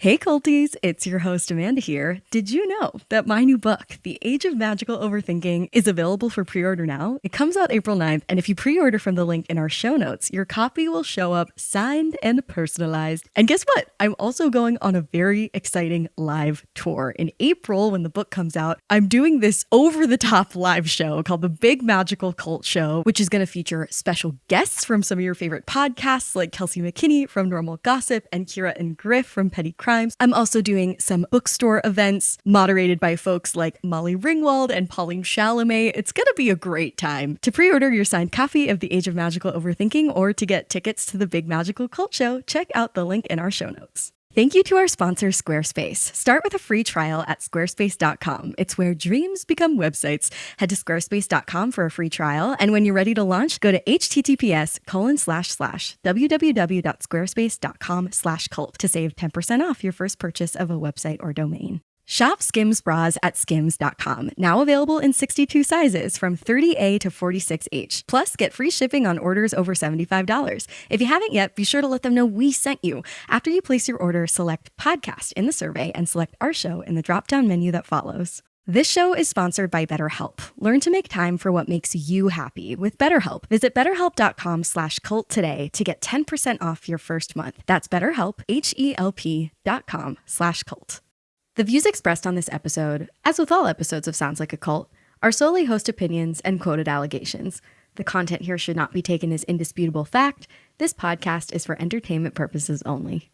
Hey culties, it's your host Amanda here. Did you know that my new book, The Age of Magical Overthinking, is available for pre-order now? It comes out April 9th, and if you pre-order from the link in our show notes, your copy will show up signed and personalized. And guess what? I'm also going on a very exciting live tour. In April, when the book comes out, I'm doing this over-the-top live show called The Big Magical Cult Show, which is going to feature special guests from some of your favorite podcasts like Kelsey McKinney from Normal Gossip and Kira and Griff from Petty Crimes. I'm also doing some bookstore events moderated by folks like Molly Ringwald and Pauline Chalamet. It's going to be a great time. To pre-order your signed copy of The Age of Magical Overthinking or to get tickets to the Big Magical Cult Show, check out the link in our show notes. Thank you to our sponsor, Squarespace. Start with a free trial at squarespace.com. It's where dreams become websites. Head to squarespace.com for a free trial. And when you're ready to launch, go to https://www.squarespace.com/cult to save 10% off your first purchase of a website or domain. Shop Skims bras at skims.com. Now available in 62 sizes from 30A to 46H. Plus, get free shipping on orders over $75. If you haven't yet, be sure to let them know we sent you. After you place your order, select podcast in the survey and select our show in the drop-down menu that follows. This show is sponsored by BetterHelp. Learn to make time for what makes you happy with BetterHelp. Visit betterhelp.com/cult today to get 10% off your first month. That's BetterHelp, HELP.com/cult. The views expressed on this episode, as with all episodes of Sounds Like a Cult, are solely host opinions and quoted allegations. The content here should not be taken as indisputable fact. This podcast is for entertainment purposes only.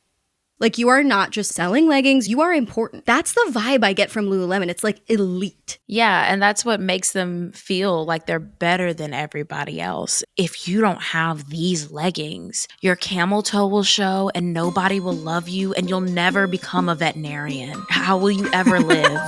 Like, you are not just selling leggings, you are important. That's the vibe I get from Lululemon. It's like elite. Yeah, and that's what makes them feel like they're better than everybody else. If you don't have these leggings, your camel toe will show and nobody will love you and you'll never become a veterinarian. How will you ever live?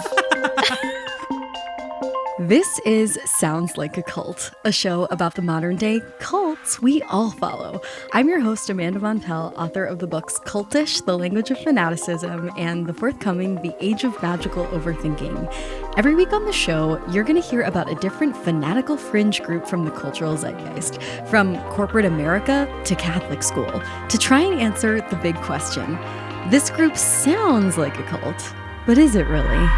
This is Sounds Like a Cult, a show about the modern day cults we all follow. I'm your host, Amanda Montel, author of the books Cultish, The Language of Fanaticism, and the forthcoming The Age of Magical Overthinking. Every week on the show, you're going to hear about a different fanatical fringe group from the cultural zeitgeist, from corporate America to Catholic school, to try and answer the big question. This group sounds like a cult, but is it really?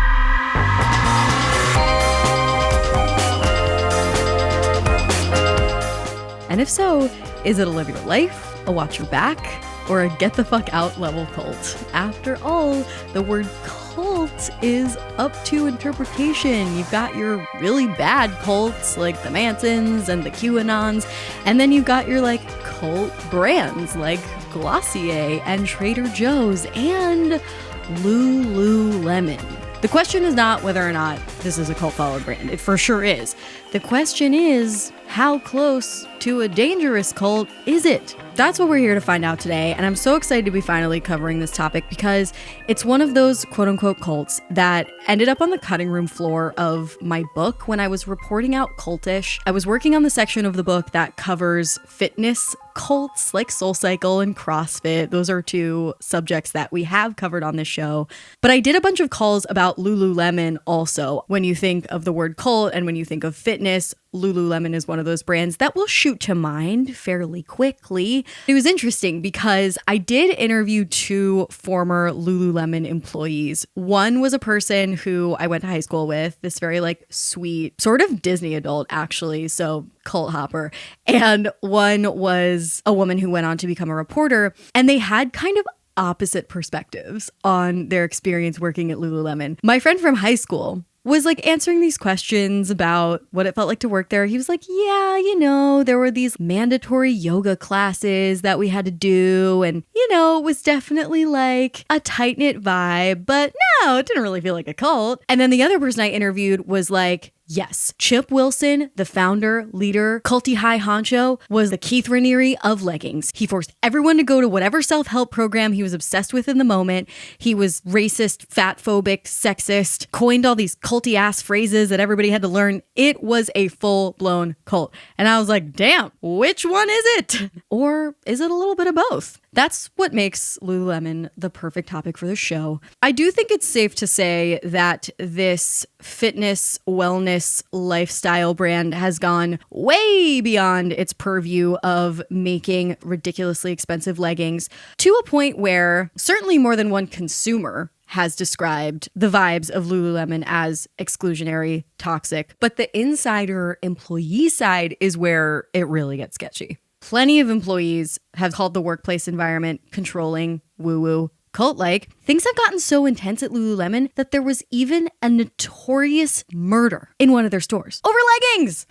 And if so, is it a live your life, a watch your back, or a get the fuck out level cult? After all, the word cult is up to interpretation. You've got your really bad cults like the Mansons and the QAnons, and then you've got your like cult brands like Glossier and Trader Joe's and Lululemon. The question is not whether or not this is a cult followed brand. It for sure is. The question is, how close to a dangerous cult is it? That's what we're here to find out today, and I'm so excited to be finally covering this topic because it's one of those quote-unquote cults that ended up on the cutting room floor of my book when I was reporting out Cultish. I was working on the section of the book that covers fitness cults like SoulCycle and CrossFit. Those are two subjects that we have covered on this show. But I did a bunch of calls about Lululemon also. When you think of the word cult and when you think of fitness, Lululemon is one of those brands that will shoot to mind fairly quickly. It was interesting because I did interview two former Lululemon employees. One was a person who I went to high school with, this very like sweet, sort of Disney adult actually, so cult hopper. And one was a woman who went on to become a reporter, and they had kind of opposite perspectives on their experience working at Lululemon. My friend from high school was like answering these questions about what it felt like to work there. He was like, yeah, there were these mandatory yoga classes that we had to do. And, it was definitely like a tight-knit vibe, but no, it didn't really feel like a cult. And then the other person I interviewed was like, yes, Chip Wilson, the founder, leader, culty high honcho, was the Keith Raniere of leggings. He forced everyone to go to whatever self-help program he was obsessed with in the moment. He was racist, fat-phobic, sexist, coined all these culty-ass phrases that everybody had to learn. It was a full-blown cult. And I was like, damn, which one is it? Or is it a little bit of both? That's what makes Lululemon the perfect topic for the show. I do think it's safe to say that this fitness, wellness, lifestyle brand has gone way beyond its purview of making ridiculously expensive leggings to a point where certainly more than one consumer has described the vibes of Lululemon as exclusionary, toxic. But the insider employee side is where it really gets sketchy. Plenty of employees have called the workplace environment controlling, woo-woo, cult-like. Things have gotten so intense at Lululemon that there was even a notorious murder in one of their stores over leggings.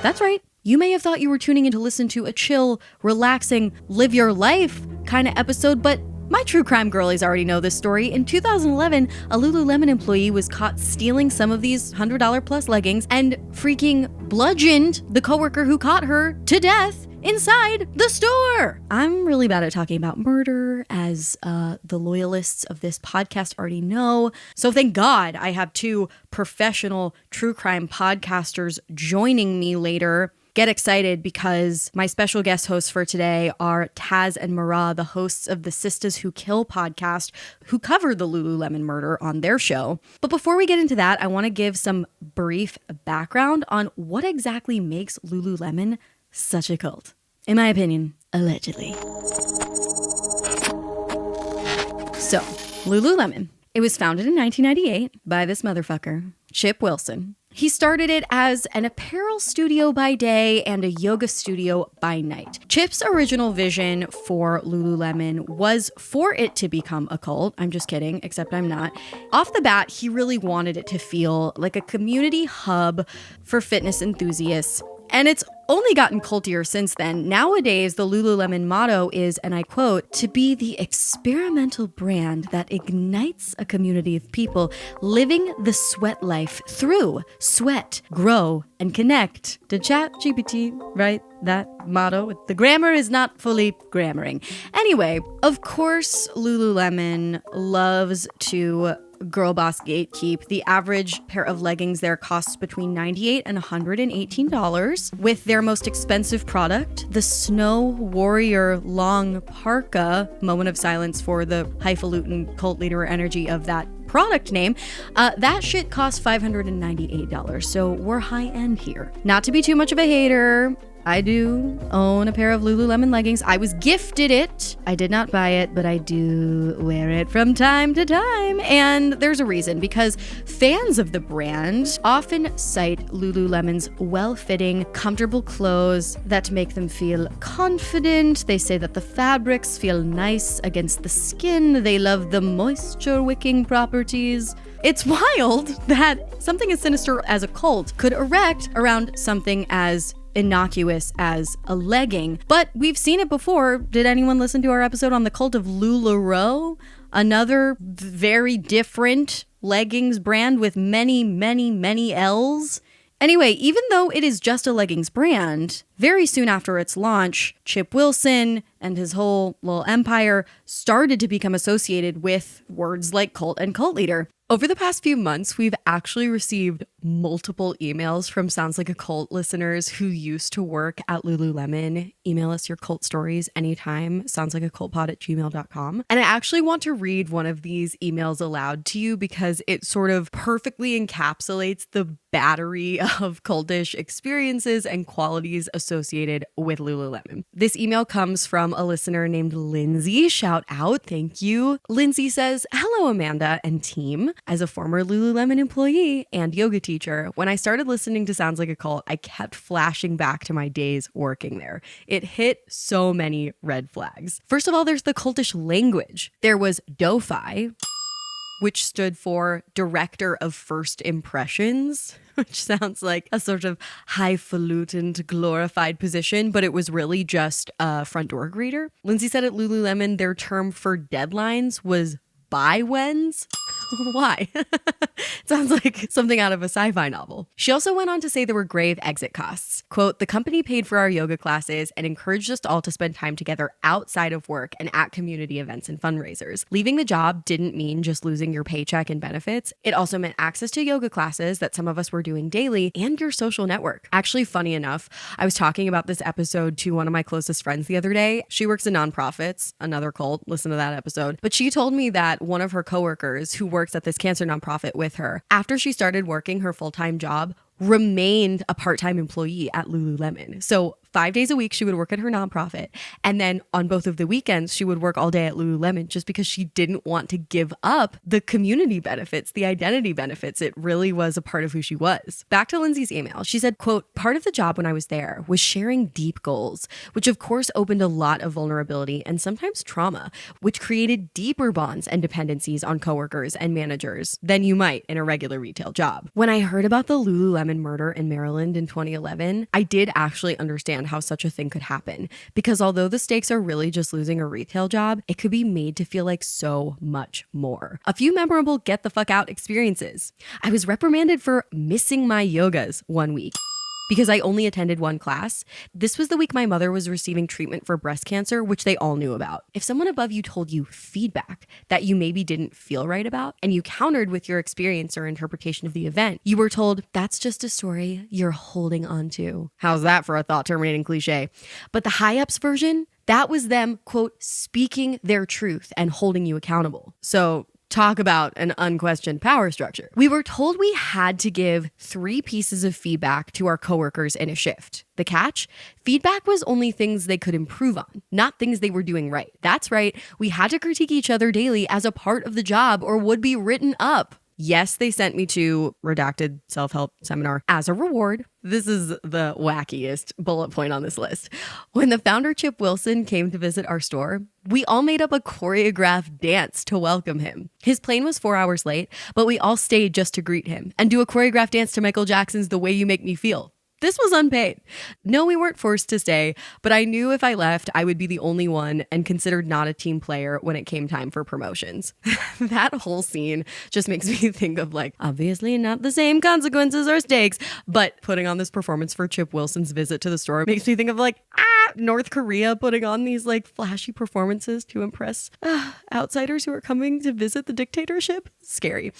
That's right. You may have thought you were tuning in to listen to a chill, relaxing, live your life kind of episode, but my true crime girlies already know this story. In 2011, a Lululemon employee was caught stealing some of these $100 plus leggings and freaking bludgeoned the coworker who caught her to death inside the store. I'm really bad at talking about murder, as the loyalists of this podcast already know. So thank God I have two professional true crime podcasters joining me later. Get excited because my special guest hosts for today are Taz and Marah, the hosts of the Sistas Who Kill podcast, who covered the Lululemon murder on their show. But before we get into that, I want to give some brief background on what exactly makes Lululemon such a cult. In my opinion, allegedly. So, Lululemon. It was founded in 1998 by this motherfucker, Chip Wilson. He started it as an apparel studio by day and a yoga studio by night. Chip's original vision for Lululemon was for it to become a cult. I'm just kidding, except I'm not. Off the bat, he really wanted it to feel like a community hub for fitness enthusiasts. And it's only gotten cultier since then. Nowadays, the Lululemon motto is, and I quote, "to be the experimental brand that ignites a community of people living the sweat life through sweat, grow, and connect." Did ChatGPT write that motto? The grammar is not fully grammaring. Anyway, of course, Lululemon loves to girl boss gatekeep. The average pair of leggings there costs between $98 and $118, with their most expensive product, the Snow Warrior Long Parka, moment of silence for the highfalutin cult leader energy of that product name, that shit costs $598. So we're high end here. Not to be too much of a hater, I do own a pair of Lululemon leggings. I was gifted it. I did not buy it, but I do wear it from time to time. And there's a reason, because fans of the brand often cite Lululemon's well-fitting, comfortable clothes that make them feel confident. They say that the fabrics feel nice against the skin. They love the moisture-wicking properties. It's wild that something as sinister as a cult could erect around something as innocuous as a legging. But we've seen it before. Did anyone listen to our episode on the Cult of Lululemon? Another very different leggings brand with many, many, many L's. Anyway, even though it is just a leggings brand, very soon after its launch, Chip Wilson and his whole little empire started to become associated with words like cult and cult leader. Over the past few months, we've actually received multiple emails from Sounds Like a Cult listeners who used to work at Lululemon. Email us your cult stories anytime, soundslikeacultpod@gmail.com. And I actually want to read one of these emails aloud to you because it sort of perfectly encapsulates the battery of cultish experiences and qualities associated with Lululemon. This email comes from a listener named Lindsay. Shout out. Thank you. Lindsay says, "Hello, Amanda and team. As a former Lululemon employee and yoga teacher, when I started listening to Sounds Like a Cult, I kept flashing back to my days working there. It hit so many red flags. First of all, there's the cultish language. There was DOFI, which stood for Director of First Impressions, which sounds like a sort of highfalutin, glorified position, but it was really just a front door greeter. Lindsay said at Lululemon, their term for deadlines was buy-whens. Why? Sounds like something out of a sci-fi novel. She also went on to say there were grave exit costs. Quote, the company paid for our yoga classes and encouraged us all to spend time together outside of work and at community events and fundraisers. Leaving the job didn't mean just losing your paycheck and benefits. It also meant access to yoga classes that some of us were doing daily and your social network. Actually, funny enough, I was talking about this episode to one of my closest friends the other day. She works in nonprofits, another cult, listen to that episode. But she told me that one of her coworkers who works at this cancer nonprofit with her, after she started working her full-time job, remained a part-time employee at Lululemon. So 5 days a week, she would work at her nonprofit. And then on both of the weekends, she would work all day at Lululemon just because she didn't want to give up the community benefits, the identity benefits. It really was a part of who she was. Back to Lindsay's email. She said, quote, part of the job when I was there was sharing deep goals, which of course opened a lot of vulnerability and sometimes trauma, which created deeper bonds and dependencies on coworkers and managers than you might in a regular retail job. When I heard about the Lululemon murder in Maryland in 2011, I did actually understand how such a thing could happen, because although the stakes are really just losing a retail job, it could be made to feel like so much more. A few memorable get the fuck out experiences. I was reprimanded for missing my yogas one week because I only attended one class. This was the week my mother was receiving treatment for breast cancer, which they all knew about. If someone above you told you feedback that you maybe didn't feel right about, and you countered with your experience or interpretation of the event, you were told, that's just a story you're holding on to. How's that for a thought-terminating cliche? But the high-ups version, that was them, quote, speaking their truth and holding you accountable. So talk about an unquestioned power structure. We were told we had to give 3 pieces of feedback to our coworkers in a shift. The catch? Feedback was only things they could improve on, not things they were doing right. That's right. We had to critique each other daily as a part of the job or would be written up. Yes, they sent me to redacted self-help seminar as a reward. This is the wackiest bullet point on this list. When the founder, Chip Wilson, came to visit our store, we all made up a choreographed dance to welcome him. His plane was 4 hours late, but we all stayed just to greet him and do a choreographed dance to Michael Jackson's The Way You Make Me Feel. This was unpaid. No, we weren't forced to stay, but I knew if I left, I would be the only one and considered not a team player when it came time for promotions. That whole scene just makes me think of, like, obviously not the same consequences or stakes, but putting on this performance for Chip Wilson's visit to the store makes me think of, like, North Korea putting on these, like, flashy performances to impress outsiders who are coming to visit the dictatorship. Scary.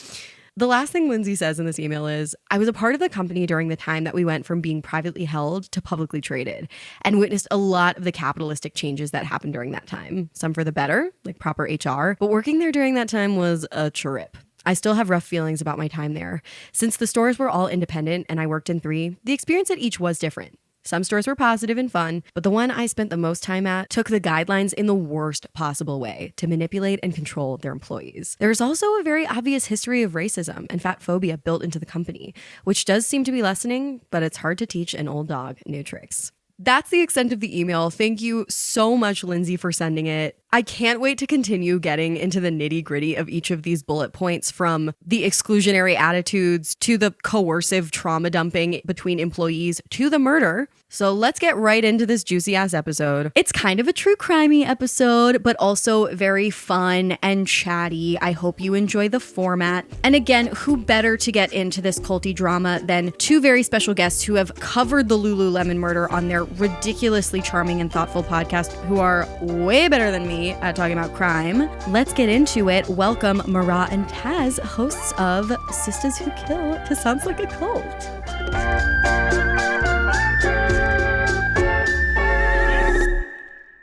The last thing Lindsay says in this email is, I was a part of the company during the time that we went from being privately held to publicly traded and witnessed a lot of the capitalistic changes that happened during that time. Some for the better, like proper HR, but working there during that time was a trip. I still have rough feelings about my time there. Since the stores were all independent and I worked in 3, the experience at each was different. Some stores were positive and fun, but the one I spent the most time at took the guidelines in the worst possible way to manipulate and control their employees. There's also a very obvious history of racism and fat phobia built into the company, which does seem to be lessening, but it's hard to teach an old dog new tricks. That's the extent of the email. Thank you so much, Lindsay, for sending it. I can't wait to continue getting into the nitty-gritty of each of these bullet points, from the exclusionary attitudes to the coercive trauma dumping between employees to the murder. So let's get right into this juicy-ass episode. It's kind of a true crimey episode, but also very fun and chatty. I hope you enjoy the format. And again, who better to get into this culty drama than 2 very special guests who have covered the Lululemon murder on their ridiculously charming and thoughtful podcast, who are way better than me at talking about crime. Let's get into it. Welcome Marah and Taz, hosts of Sistas Who Kill to Sounds Like a Cult.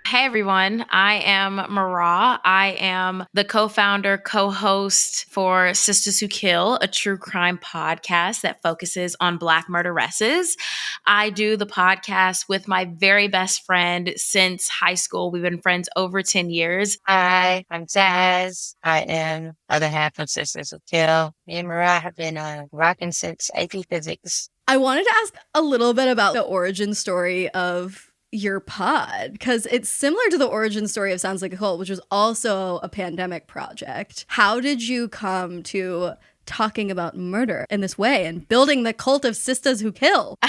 Hey everyone, I am Marah. I am the co-founder, co-host for Sistas Who Kill, a true crime podcast that focuses on Black murderesses. I do the podcast with my very best friend since high school. We've been friends over 10 years. Hi, I'm Taz. I am other half of Sistas Who Kill. Me and Marah have been rocking since AP Physics. I wanted to ask a little bit about the origin story of your pod, because it's similar to the origin story of Sounds Like a Cult, which was also a pandemic project. How did you come to talking about murder in this way and building the cult of Sistas Who Kill?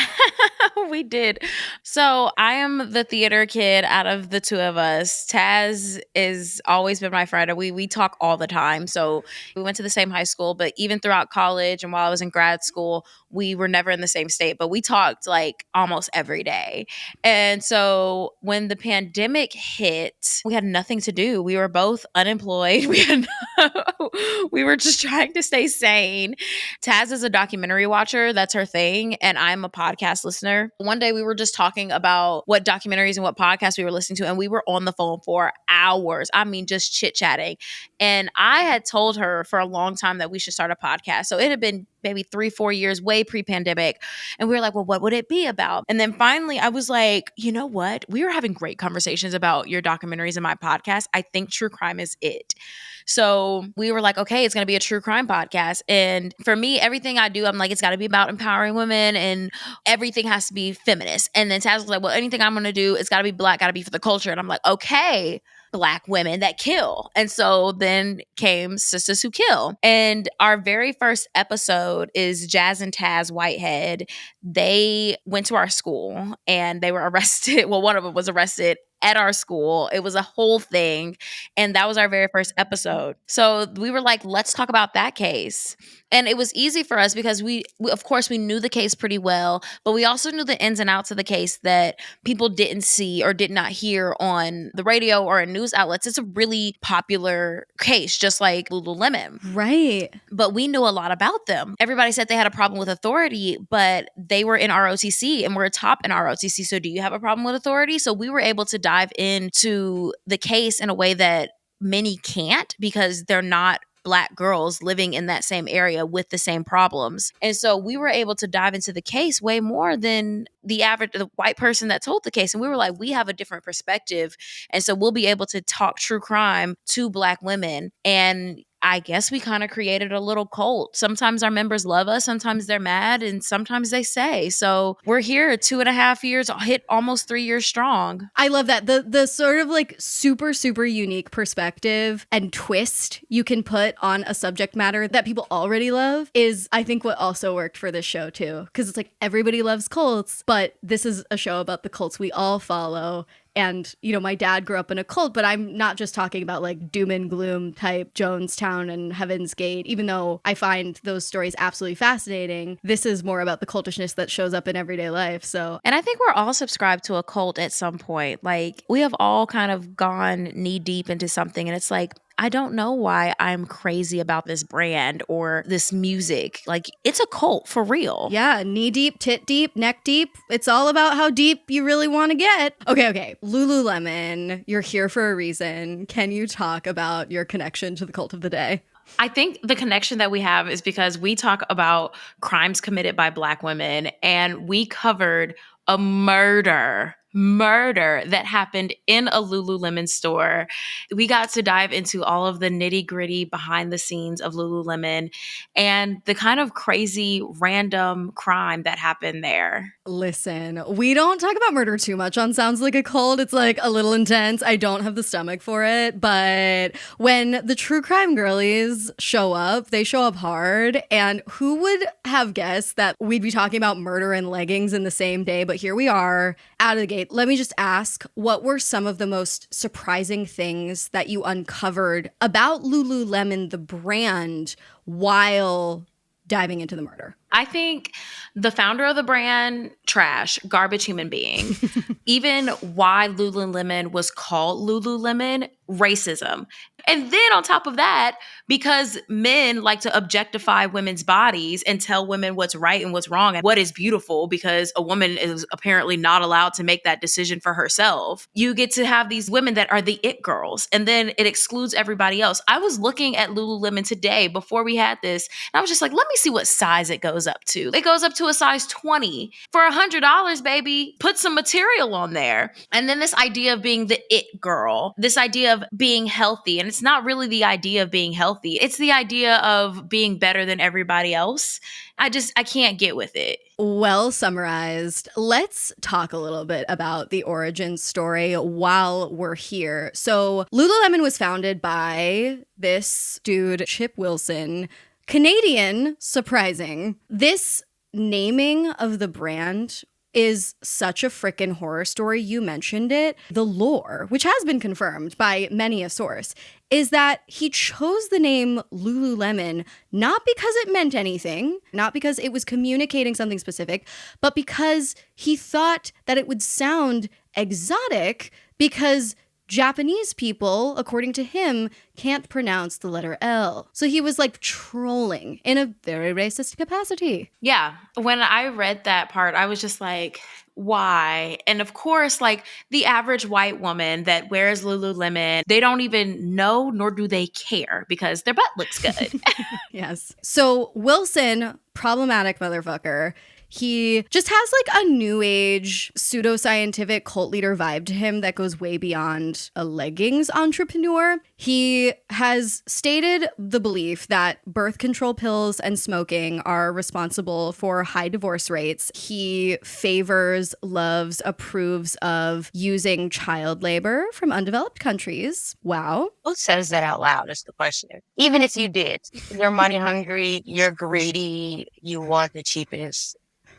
We did. So I am the theater kid out of the two of us. Taz is always been my friend. We talk all the time. So we went to the same high school, but even throughout college and while I was in grad school, we were never in the same state, but we talked like almost every day. And so when the pandemic hit, we had nothing to do. We were both unemployed. We were just trying to stay sane. Taz is a documentary watcher. That's her thing. And I'm a podcast listener. One day we were just talking about what documentaries and what podcasts we were listening to. And we were on the phone for hours. I mean, just chit chatting. And I had told her for a long time that we should start a podcast. So it had been maybe 3-4 years, way pre-pandemic. And we were like, well, what would it be about? And then finally I was like, you know what? We were having great conversations about your documentaries and my podcast. I think true crime is it. So we were like, okay, it's going to be a true crime podcast. And for me, everything I do, I'm like, it's got to be about empowering women and everything has to be feminist. And then Taz was like, well, anything I'm going to do, it's got to be Black, got to be for the culture. And I'm like, okay, Black women that kill. And so then came Sistas Who Kill. And our very first episode is Jazz and Taz Whitehead. They went to our school and they were arrested. Well, one of them was arrested at our school. It was a whole thing. And that was our very first episode. So we were like, let's talk about that case. And it was easy for us because we of course, we knew the case pretty well, but we also knew the ins and outs of the case that people didn't see or did not hear on the radio or in news outlets. It's a really popular case, just like Lululemon. Right. But we knew a lot about them. Everybody said they had a problem with authority, but they were in ROTC and we're a top in ROTC. So do you have a problem with authority? So we were able to dive into the case in a way that many can't because they're not Black girls living in that same area with the same problems. And so we were able to dive into the case way more than the white person that told the case. And we were like, we have a different perspective. And so we'll be able to talk true crime to Black women. And I guess we kind of created a little cult. Sometimes our members love us, sometimes they're mad, and sometimes they say. So we're here 2.5 years, hit almost 3 years strong. I love that. The sort of like super, super unique perspective and twist you can put on a subject matter that people already love is, I think, what also worked for this show too. Because it's like everybody loves cults, but this is a show about the cults we all follow. And, you know, my dad grew up in a cult, but I'm not just talking about like doom and gloom type Jonestown and Heaven's Gate, even though I find those stories absolutely fascinating. This is more about the cultishness that shows up in everyday life. So, and I think we're all subscribed to a cult at some point. Like we have all kind of gone knee deep into something and it's like, I don't know why I'm crazy about this brand or this music. Like it's a cult for real. Yeah, knee deep, tit deep, neck deep. It's all about how deep you really want to get. Okay. Lululemon, you're here for a reason. Can you talk about your connection to the cult of the day? I think the connection that we have is because we talk about crimes committed by Black women and we covered a murder that happened in a Lululemon store. We got to dive into all of the nitty gritty behind the scenes of Lululemon and the kind of crazy random crime that happened there. Listen, we don't talk about murder too much on Sounds Like a Cult. It's like a little intense. I don't have the stomach for it. But when the true crime girlies show up, they show up hard. And who would have guessed that we'd be talking about murder and leggings in the same day? But here we are out of the gate. Let me just ask, what were some of the most surprising things that you uncovered about Lululemon, the brand, while diving into the murder? I think the founder of the brand, trash, garbage human being. Even why Lululemon was called Lululemon, racism. And then on top of that, because men like to objectify women's bodies and tell women what's right and what's wrong and what is beautiful, because a woman is apparently not allowed to make that decision for herself. You get to have these women that are the it girls, and then it excludes everybody else. I was looking at Lululemon today before we had this, and I was just like, let me see what size it goes up to. It goes up to a size 20 for $100, baby. Put some material on there. And then this idea of being the it girl, this idea of being healthy. And it's not really the idea of being healthy. It's the idea of being better than everybody else. I can't get with it. Well summarized. Let's talk a little bit about the origin story while we're here. So Lululemon was founded by this dude, Chip Wilson, Canadian, surprising. This naming of the brand is such a freaking horror story. You mentioned it. The lore, which has been confirmed by many a source, is that he chose the name Lululemon not because it meant anything, not because it was communicating something specific, but because he thought that it would sound exotic because Japanese people, according to him, can't pronounce the letter L. So he was like trolling in a very racist capacity. Yeah. When I read that part, I was just like, why? And of course, like the average white woman that wears Lululemon, they don't even know nor do they care because their butt looks good. Yes. So Wilson, problematic motherfucker. He just has like a new age pseudoscientific cult leader vibe to him that goes way beyond a leggings entrepreneur. He has stated the belief that birth control pills and smoking are responsible for high divorce rates. He favors, loves, approves of using child labor from undeveloped countries. Wow. Who says that out loud is the question. Even if you did, you're money hungry, you're greedy, you want the cheapest.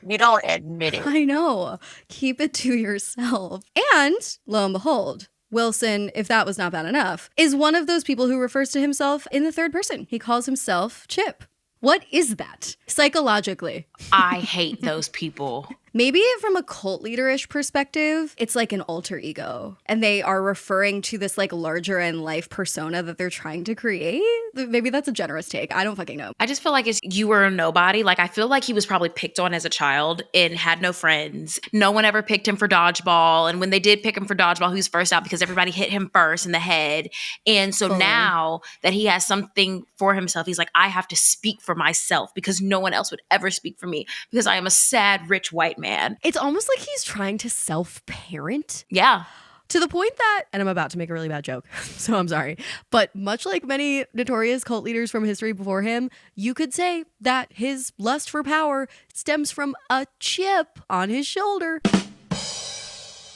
You don't admit it. I know. Keep it to yourself. And lo and behold, Wilson, if that was not bad enough, is one of those people who refers to himself in the third person. He calls himself Chip. What is that psychologically? I hate those people. Maybe from a cult leader-ish perspective, it's like an alter ego. And they are referring to this like larger in life persona that they're trying to create. Maybe that's a generous take. I don't fucking know. I just feel like you were a nobody. Like, I feel like he was probably picked on as a child and had no friends. No one ever picked him for dodgeball. And when they did pick him for dodgeball, he was first out because everybody hit him first in the head. And so now that he has something for himself, he's like, I have to speak for myself because no one else would ever speak for me because I am a sad, rich white man. It's almost like he's trying to self-parent. Yeah. To the point that, and I'm about to make a really bad joke, so I'm sorry, but much like many notorious cult leaders from history before him, you could say that his lust for power stems from a chip on his shoulder.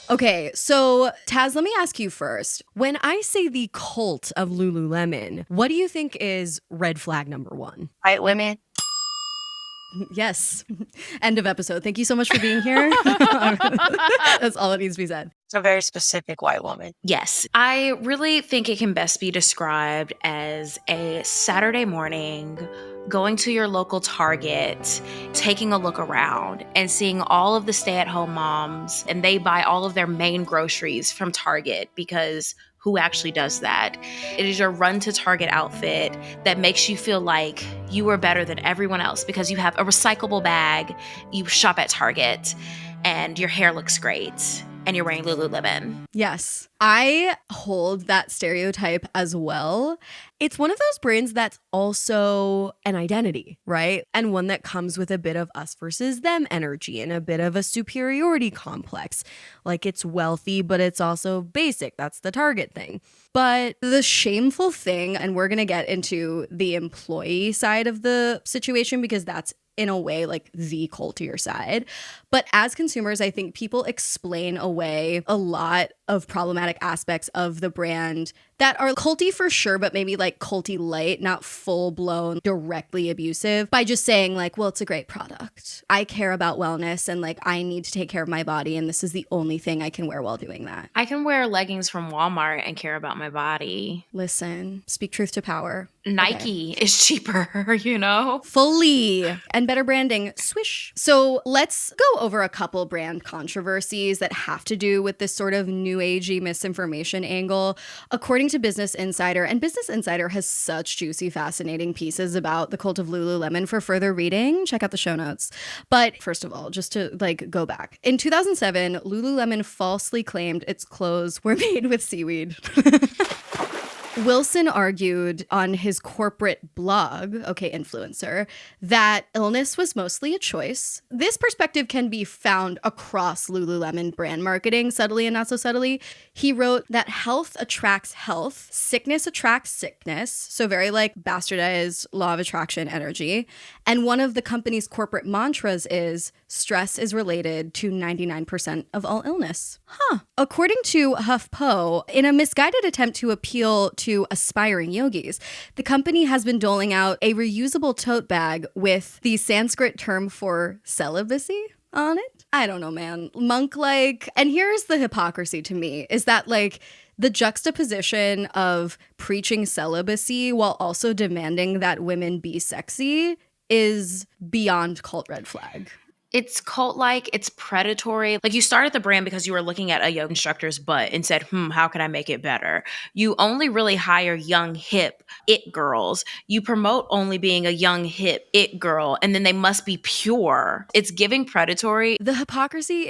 Okay, so Taz, let me ask you first. When I say the cult of Lululemon, what do you think is red flag number one? White women. Yes. End of episode. Thank you so much for being here. That's all that needs to be said. It's a very specific white woman. Yes. I really think it can best be described as a Saturday morning, going to your local Target, taking a look around and seeing all of the stay-at-home moms, and they buy all of their main groceries from Target because who actually does that? It is your run to Target outfit that makes you feel like you are better than everyone else because you have a recyclable bag, you shop at Target, and your hair looks great, and you're wearing Lululemon. Yes, I hold that stereotype as well. It's one of those brands that's also an identity, right? And one that comes with a bit of us versus them energy and a bit of a superiority complex. Like it's wealthy, but it's also basic. That's the Target thing. But the shameful thing, and we're going to get into the employee side of the situation because that's in a way like the cultier side. But as consumers, I think people explain away a lot of problematic aspects of the brand that are culty for sure, but maybe like culty light, not full blown directly abusive, by just saying like, well, it's a great product. I care about wellness and like I need to take care of my body. And this is the only thing I can wear while doing that. I can wear leggings from Walmart and care about my body. Listen, speak truth to power. Nike is cheaper, you know? Fully. And better branding. Swish. So let's go over a couple brand controversies that have to do with this sort of new agey misinformation angle. According to Business Insider, and Business Insider has such juicy, fascinating pieces about the cult of Lululemon for further reading. Check out the show notes. But first of all, just to like go back. In 2007, Lululemon falsely claimed its clothes were made with seaweed. Wilson argued on his corporate blog, okay, influencer, that illness was mostly a choice. This perspective can be found across Lululemon brand marketing, subtly and not so subtly. He wrote that health attracts health, sickness attracts sickness, so very like bastardized law of attraction energy. And one of the company's corporate mantras is, stress is related to 99% of all illness. According to HuffPo, in a misguided attempt to appeal to aspiring yogis, the company has been doling out a reusable tote bag with the Sanskrit term for celibacy on it. I don't know, man. Monk-like. And here's the hypocrisy to me, is that like the juxtaposition of preaching celibacy while also demanding that women be sexy is beyond cult red flag. It's cult-like, it's predatory. Like, you started the brand because you were looking at a yoga instructor's butt and said, how can I make it better? You only really hire young, hip it girls. You promote only being a young, hip it girl, and then they must be pure. It's giving predatory. The hypocrisy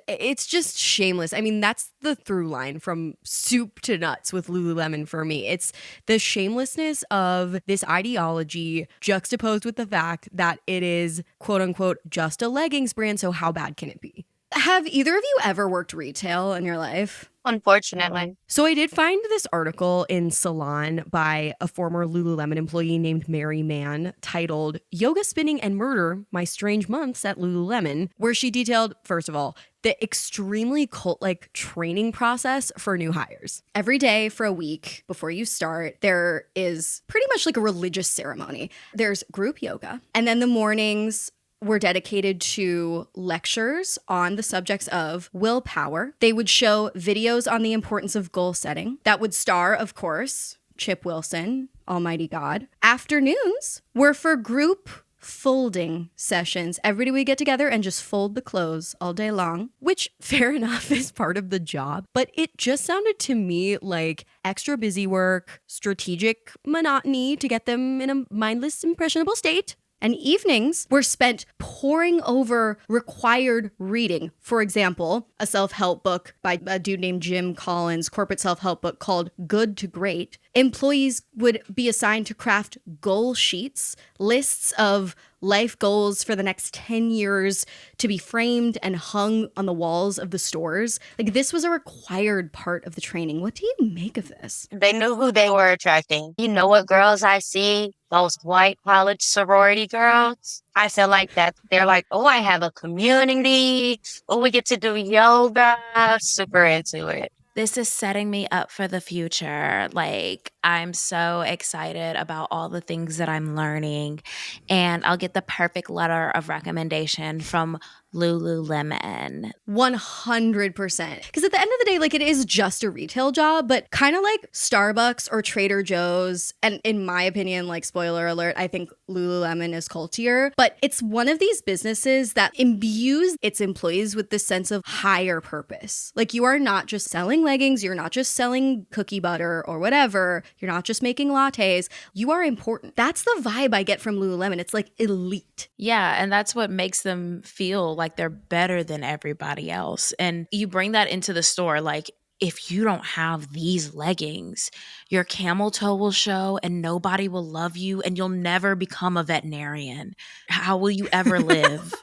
it's just shameless. I mean, that's the through line from soup to nuts with Lululemon for me. It's the shamelessness of this ideology juxtaposed with the fact that it is, quote unquote, just a leggings brand, so how bad can it be? Have either of you ever worked retail in your life? Unfortunately. So I did find this article in Salon by a former Lululemon employee named Mary Mann titled Yoga, Spinning, and Murder, My Strange Months at Lululemon, where she detailed, first of all, the extremely cult-like training process for new hires. Every day for a week before you start, there is pretty much like a religious ceremony. There's group yoga, and then the mornings were dedicated to lectures on the subjects of willpower. They would show videos on the importance of goal setting that would star, of course, Chip Wilson, Almighty God. Afternoons were for group folding sessions. Everybody would get together and just fold the clothes all day long, which fair enough is part of the job, but it just sounded to me like extra busy work, strategic monotony to get them in a mindless, impressionable state. And evenings were spent poring over required reading. For example, a self-help book by a dude named Jim Collins, corporate self-help book called Good to Great. Employees would be assigned to craft goal sheets, lists of life goals for the next 10 years to be framed and hung on the walls of the stores. Like, this was a required part of the training. What do you make of this? They knew who they were attracting. You know what girls I see? Those white college sorority girls. I feel like that they're like, oh, I have a community. Oh, we get to do yoga. Super into it. This is setting me up for the future. Like, I'm so excited about all the things that I'm learning, and I'll get the perfect letter of recommendation from Lululemon. 100%. Because at the end of the day, like, it is just a retail job, but kind of like Starbucks or Trader Joe's. And in my opinion, like, spoiler alert, I think Lululemon is cultier. But it's one of these businesses that imbues its employees with this sense of higher purpose. Like, you are not just selling leggings, you're not just selling cookie butter or whatever, you're not just making lattes, you are important. That's the vibe I get from Lululemon. It's like elite. Yeah, and that's what makes them feel like they're better than everybody else. And you bring that into the store, like, if you don't have these leggings, your camel toe will show and nobody will love you and you'll never become a veterinarian. How will you ever live?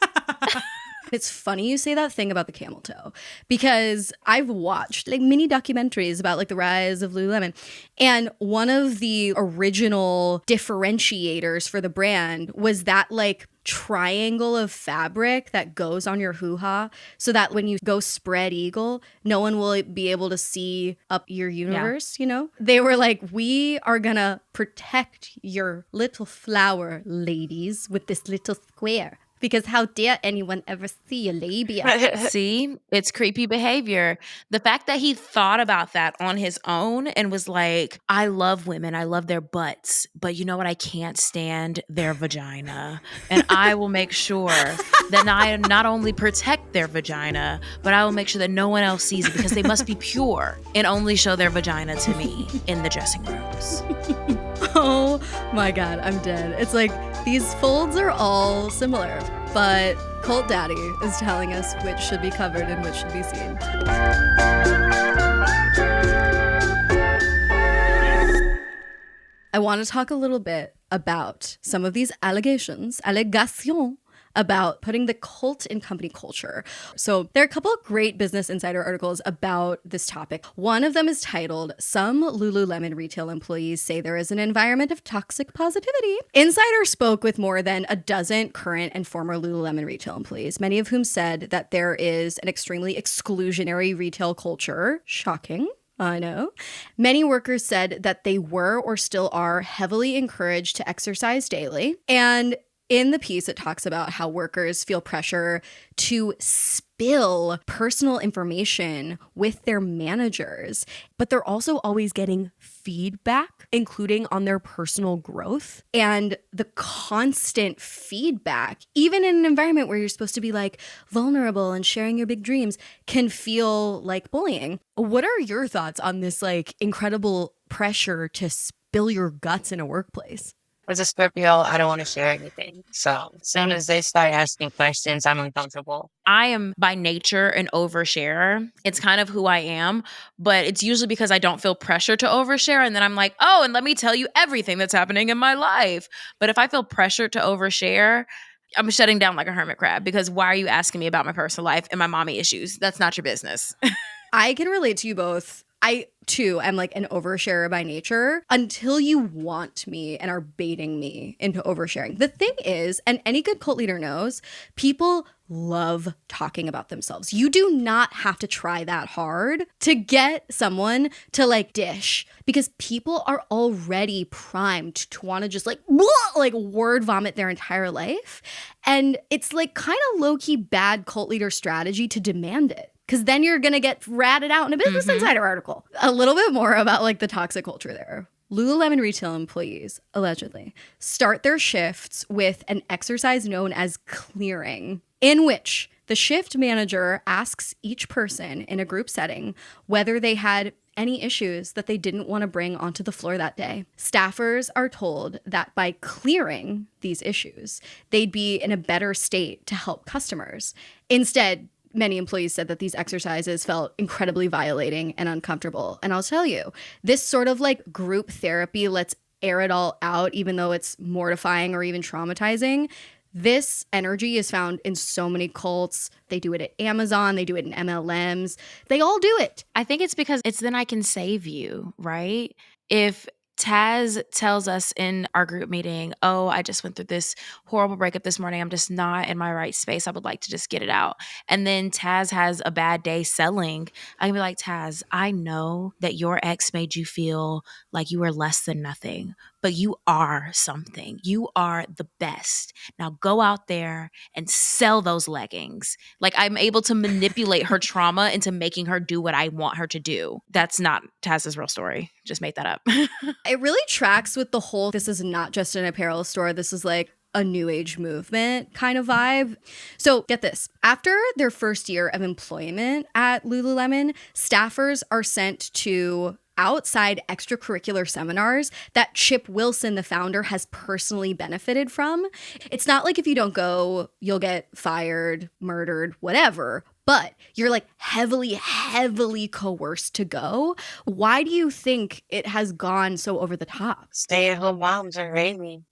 It's funny you say that thing about the camel toe, because I've watched like mini documentaries about like the rise of Lululemon. And one of the original differentiators for the brand was that like triangle of fabric that goes on your hoo-ha, so that when you go spread eagle, no one will be able to see up your universe, you know? They were like, we are gonna protect your little flower, ladies, with this little square. Because how dare anyone ever see a labia? See, it's creepy behavior. The fact that he thought about that on his own and was like, I love women, I love their butts, but you know what? I can't stand their vagina. And I will make sure that I not only protect their vagina, but I will make sure that no one else sees it, because they must be pure and only show their vagina to me in the dressing rooms. Oh my God, I'm dead. It's like these folds are all similar, but Cult Daddy is telling us which should be covered and which should be seen. I want to talk a little bit about some of these allegations about putting the cult in company culture. So there are a couple of great Business Insider articles about this topic. One of them is titled, Some Lululemon Retail Employees Say There is an Environment of Toxic Positivity. Insider spoke with more than a dozen current and former Lululemon retail employees, many of whom said that there is an extremely exclusionary retail culture. Shocking. I know. Many workers said that they were or still are heavily encouraged to exercise daily. And In the piece, it talks about how workers feel pressure to spill personal information with their managers, but they're also always getting feedback, including on their personal growth. And the constant feedback, even in an environment where you're supposed to be like vulnerable and sharing your big dreams, can feel like bullying. What are your thoughts on this like incredible pressure to spill your guts in a workplace? As a Scorpio, I don't want to share anything. So as soon as they start asking questions, I'm uncomfortable. I am by nature an oversharer. It's kind of who I am, but it's usually because I don't feel pressure to overshare. And then I'm like, oh, and let me tell you everything that's happening in my life. But if I feel pressure to overshare, I'm shutting down like a hermit crab, because why are you asking me about my personal life and my mommy issues? That's not your business. I can relate to you both. I, too, am like an oversharer by nature until you want me and are baiting me into oversharing. The thing is, and any good cult leader knows, people love talking about themselves. You do not have to try that hard to get someone to like dish, because people are already primed to want to just like word vomit their entire life. And it's like kind of low-key bad cult leader strategy to demand it, because then you're going to get ratted out in a Business Insider article. A little bit more about like the toxic culture there. Lululemon retail employees, allegedly, start their shifts with an exercise known as clearing, in which the shift manager asks each person in a group setting whether they had any issues that they didn't want to bring onto the floor that day. Staffers are told that by clearing these issues, they'd be in a better state to help customers. Instead, many employees said that these exercises felt incredibly violating and uncomfortable. And I'll tell you, this sort of like group therapy, let's air it all out, even though it's mortifying or even traumatizing. This energy is found in so many cults. They do it at Amazon. They do it in MLMs. They all do it. I think it's because it's then I can save you, right? If Taz tells us in our group meeting, oh, I just went through this horrible breakup this morning. I'm just not in my right space. I would like to just get it out. And then Taz has a bad day selling. I can be like, Taz, I know that your ex made you feel like you were less than nothing, but you are something. You are the best. Now go out there and sell those leggings. Like, I'm able to manipulate her trauma into making her do what I want her to do. That's not Taz's real story. Just made that up. It really tracks with the whole, this is not just an apparel store. This is like a new age movement kind of vibe. So get this. After their first year of employment at Lululemon, staffers are sent to outside extracurricular seminars that Chip Wilson, the founder, has personally benefited from. It's not like if you don't go, you'll get fired, murdered, whatever. But you're like heavily coerced to go. Why do you think it has gone so over the top? Stay-at-home moms are raising.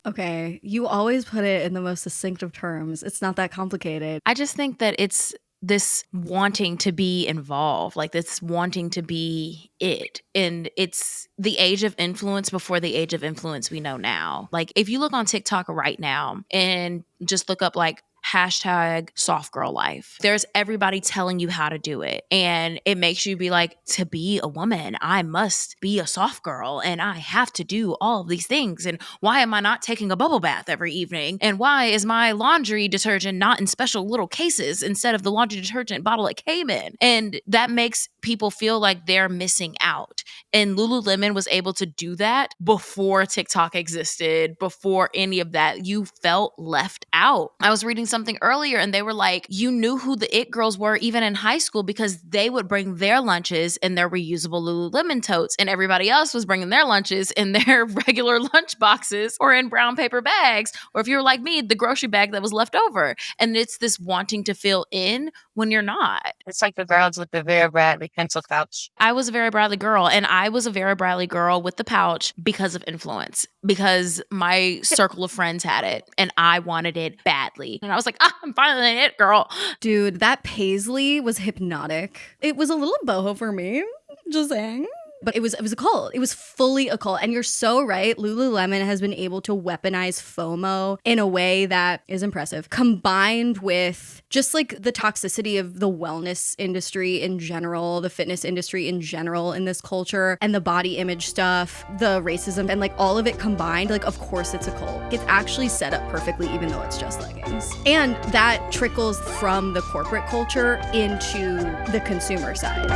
Okay, you always put it in the most succinct of terms. It's not that complicated. I just think that it's this wanting to be involved, like this wanting to be it. And it's the age of influence before the age of influence we know now. Like, if you look on TikTok right now and just look up like hashtag soft girl life, there's everybody telling you how to do it. And it makes you be like, to be a woman, I must be a soft girl and I have to do all of these things. And why am I not taking a bubble bath every evening? And why is my laundry detergent not in special little cases instead of the laundry detergent bottle it came in? And that makes people feel like they're missing out. And Lululemon was able to do that before TikTok existed, before any of that. You felt left out. I was reading something earlier and they were like, you knew who the it girls were even in high school because they would bring their lunches in their reusable Lululemon totes, and everybody else was bringing their lunches in their regular lunch boxes or in brown paper bags, or if you were like me, the grocery bag that was left over. And it's this wanting to fill in when you're not. It's like the girls with the Vera Bradley pencil pouch. I was a Vera Bradley girl, and I was a Vera Bradley girl with the pouch because of influence, because my circle of friends had it and I wanted it badly. And I was like, I'm finally it, girl. Dude, that paisley was hypnotic. It was a little boho for me. Just saying. But it was a cult. It was fully a cult. And you're so right. Lululemon has been able to weaponize FOMO in a way that is impressive, combined with just like the toxicity of the wellness industry in general, the fitness industry in general in this culture, and the body image stuff, the racism, and like all of it combined. Like, of course it's a cult. It's actually set up perfectly, even though it's just leggings. And that trickles from the corporate culture into the consumer side.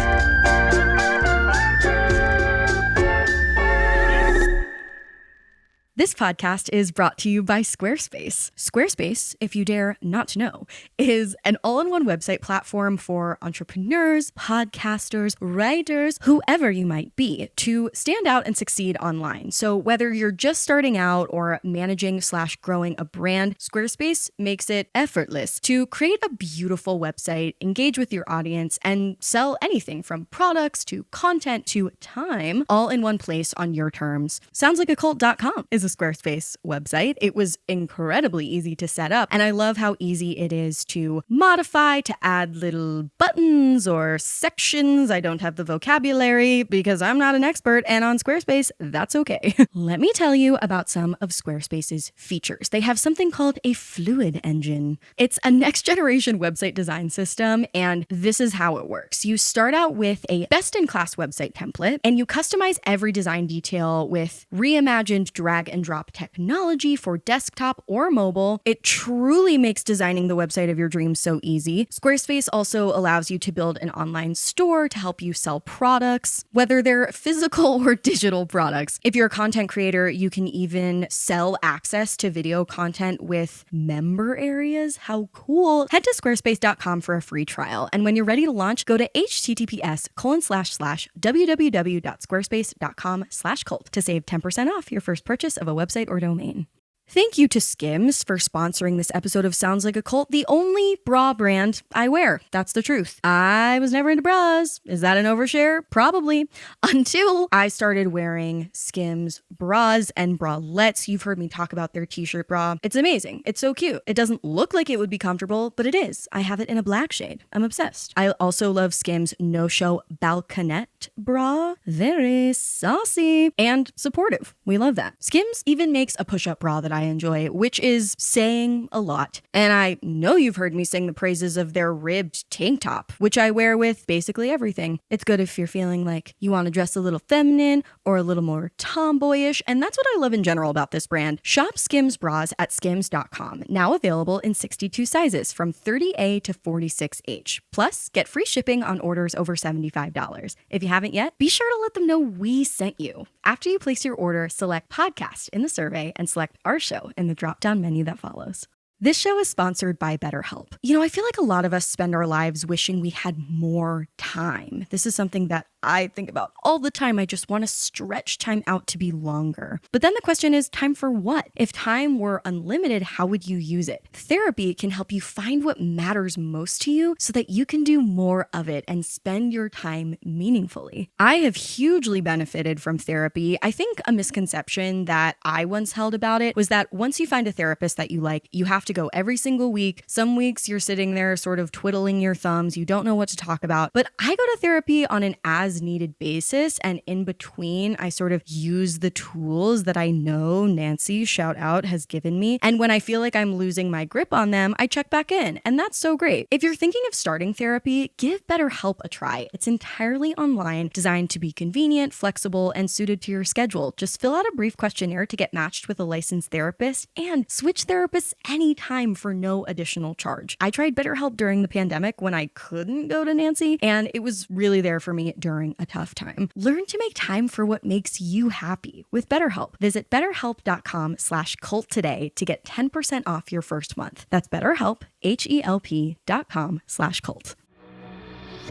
This podcast is brought to you by Squarespace. Squarespace, if you dare not to know, is an all-in-one website platform for entrepreneurs, podcasters, writers, whoever you might be, to stand out and succeed online. So whether you're just starting out or managing/growing a brand, Squarespace makes it effortless to create a beautiful website, engage with your audience, and sell anything from products to content to time, all in one place on your terms. Soundslikeacult.com is a Squarespace website. It was incredibly easy to set up, and I love how easy it is to modify, to add little buttons or sections. I don't have the vocabulary because I'm not an expert, and on Squarespace, that's okay. Let me tell you about some of Squarespace's features. They have something called a fluid engine. It's a next-generation website design system, and this is how it works. You start out with a best-in-class website template, and you customize every design detail with reimagined drag and drop technology for desktop or mobile. It truly makes designing the website of your dreams so easy. Squarespace also allows you to build an online store to help you sell products, whether they're physical or digital products. If you're a content creator, you can even sell access to video content with member areas. How cool. Head to squarespace.com for a free trial. And when you're ready to launch, go to https://www.squarespace.com/cult to save 10% off your first purchase of a website or domain. Thank you to Skims for sponsoring this episode of Sounds Like a Cult, the only bra brand I wear. That's the truth. I was never into bras. Is that an overshare? Probably. Until I started wearing Skims bras and bralettes. You've heard me talk about their t-shirt bra. It's amazing. It's so cute. It doesn't look like it would be comfortable, but it is. I have it in a black shade. I'm obsessed. I also love Skims no-show balconette bra. Very saucy and supportive. We love that. Skims even makes a push-up bra that I enjoy, which is saying a lot. And I know you've heard me sing the praises of their ribbed tank top, which I wear with basically everything. It's good if you're feeling like you want to dress a little feminine or a little more tomboyish, and that's what I love in general about this brand. Shop Skims bras at skims.com, now available in 62 sizes from 30A to 46H. Plus, get free shipping on orders over $75. If you haven't yet, be sure to let them know we sent you. After you place your order, select podcast in the survey and select our show in the drop-down menu that follows. This show is sponsored by BetterHelp. You know, I feel like a lot of us spend our lives wishing we had more time. This is something that I think about all the time. I just want to stretch time out to be longer. But then the question is, time for what? If time were unlimited, how would you use it? Therapy can help you find what matters most to you so that you can do more of it and spend your time meaningfully. I have hugely benefited from therapy. I think a misconception that I once held about it was that once you find a therapist that you like, you have to go every single week. Some weeks you're sitting there sort of twiddling your thumbs. You don't know what to talk about. But I go to therapy on an as needed basis, and in between I sort of use the tools that I know Nancy, shout out, has given me, and when I feel like I'm losing my grip on them, I check back in, and that's so great. If you're thinking of starting therapy, give BetterHelp a try. It's entirely online, designed to be convenient, flexible, and suited to your schedule. Just fill out a brief questionnaire to get matched with a licensed therapist, and switch therapists anytime for no additional charge. I tried BetterHelp during the pandemic when I couldn't go to Nancy, and it was really there for me during a tough time. Learn to make time for what makes you happy with BetterHelp. Visit betterhelp.com/cult today to get 10% off your first month. That's BetterHelp, HELP.com/cult.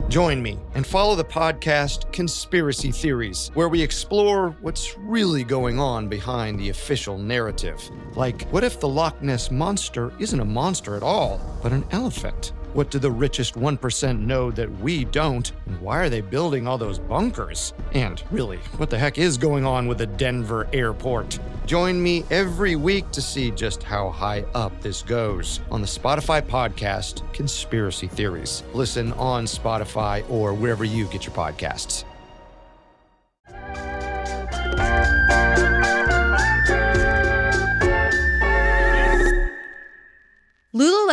Join me and follow the podcast Conspiracy Theories, where we explore what's really going on behind the official narrative. Like, what if the Loch Ness Monster isn't a monster at all, but an elephant? What do the richest 1% know that we don't? And why are they building all those bunkers? And really, what the heck is going on with the Denver airport? Join me every week to see just how high up this goes on the Spotify podcast, Conspiracy Theories. Listen on Spotify or wherever you get your podcasts.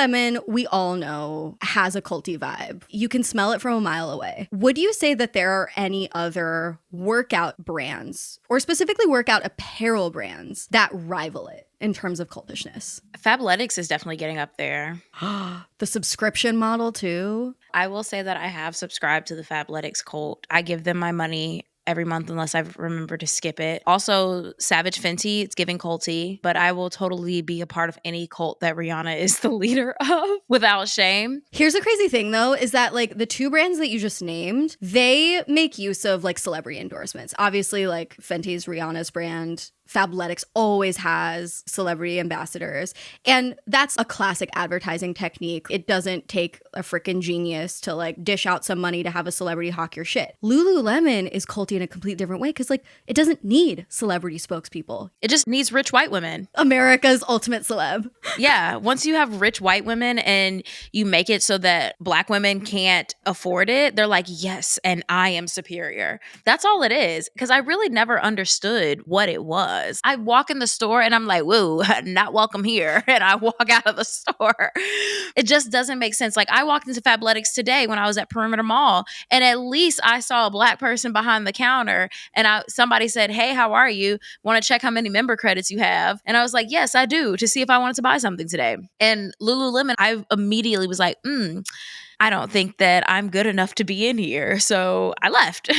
Lululemon, we all know, has a culty vibe. You can smell it from a mile away. Would you say that there are any other workout brands, or specifically workout apparel brands, that rival it in terms of cultishness? Fabletics is definitely getting up there. The subscription model too? I will say that I have subscribed to the Fabletics cult. I give them my money every month unless I remember to skip it. Also, Savage Fenty, it's giving culty, but I will totally be a part of any cult that Rihanna is the leader of without shame. Here's the crazy thing though, is that like the two brands that you just named, they make use of like celebrity endorsements. Obviously, like Fenty's Rihanna's brand, Fabletics always has celebrity ambassadors. And that's a classic advertising technique. It doesn't take a freaking genius to like dish out some money to have a celebrity hawk your shit. Lululemon is culty in a complete different way because like it doesn't need celebrity spokespeople. It just needs rich white women. America's ultimate celeb. Yeah. Once you have rich white women and you make it so that Black women can't afford it, they're like, yes, and I am superior. That's all it is. Because I really never understood what it was. I walk in the store and I'm like, whoa, not welcome here. And I walk out of the store. It just doesn't make sense. Like I walked into Fabletics today when I was at Perimeter Mall, and at least I saw a Black person behind the counter, and somebody said, hey, how are you? Want to check how many member credits you have? And I was like, yes, I do, to see if I wanted to buy something today. And Lululemon, I immediately was like, I don't think that I'm good enough to be in here. So I left.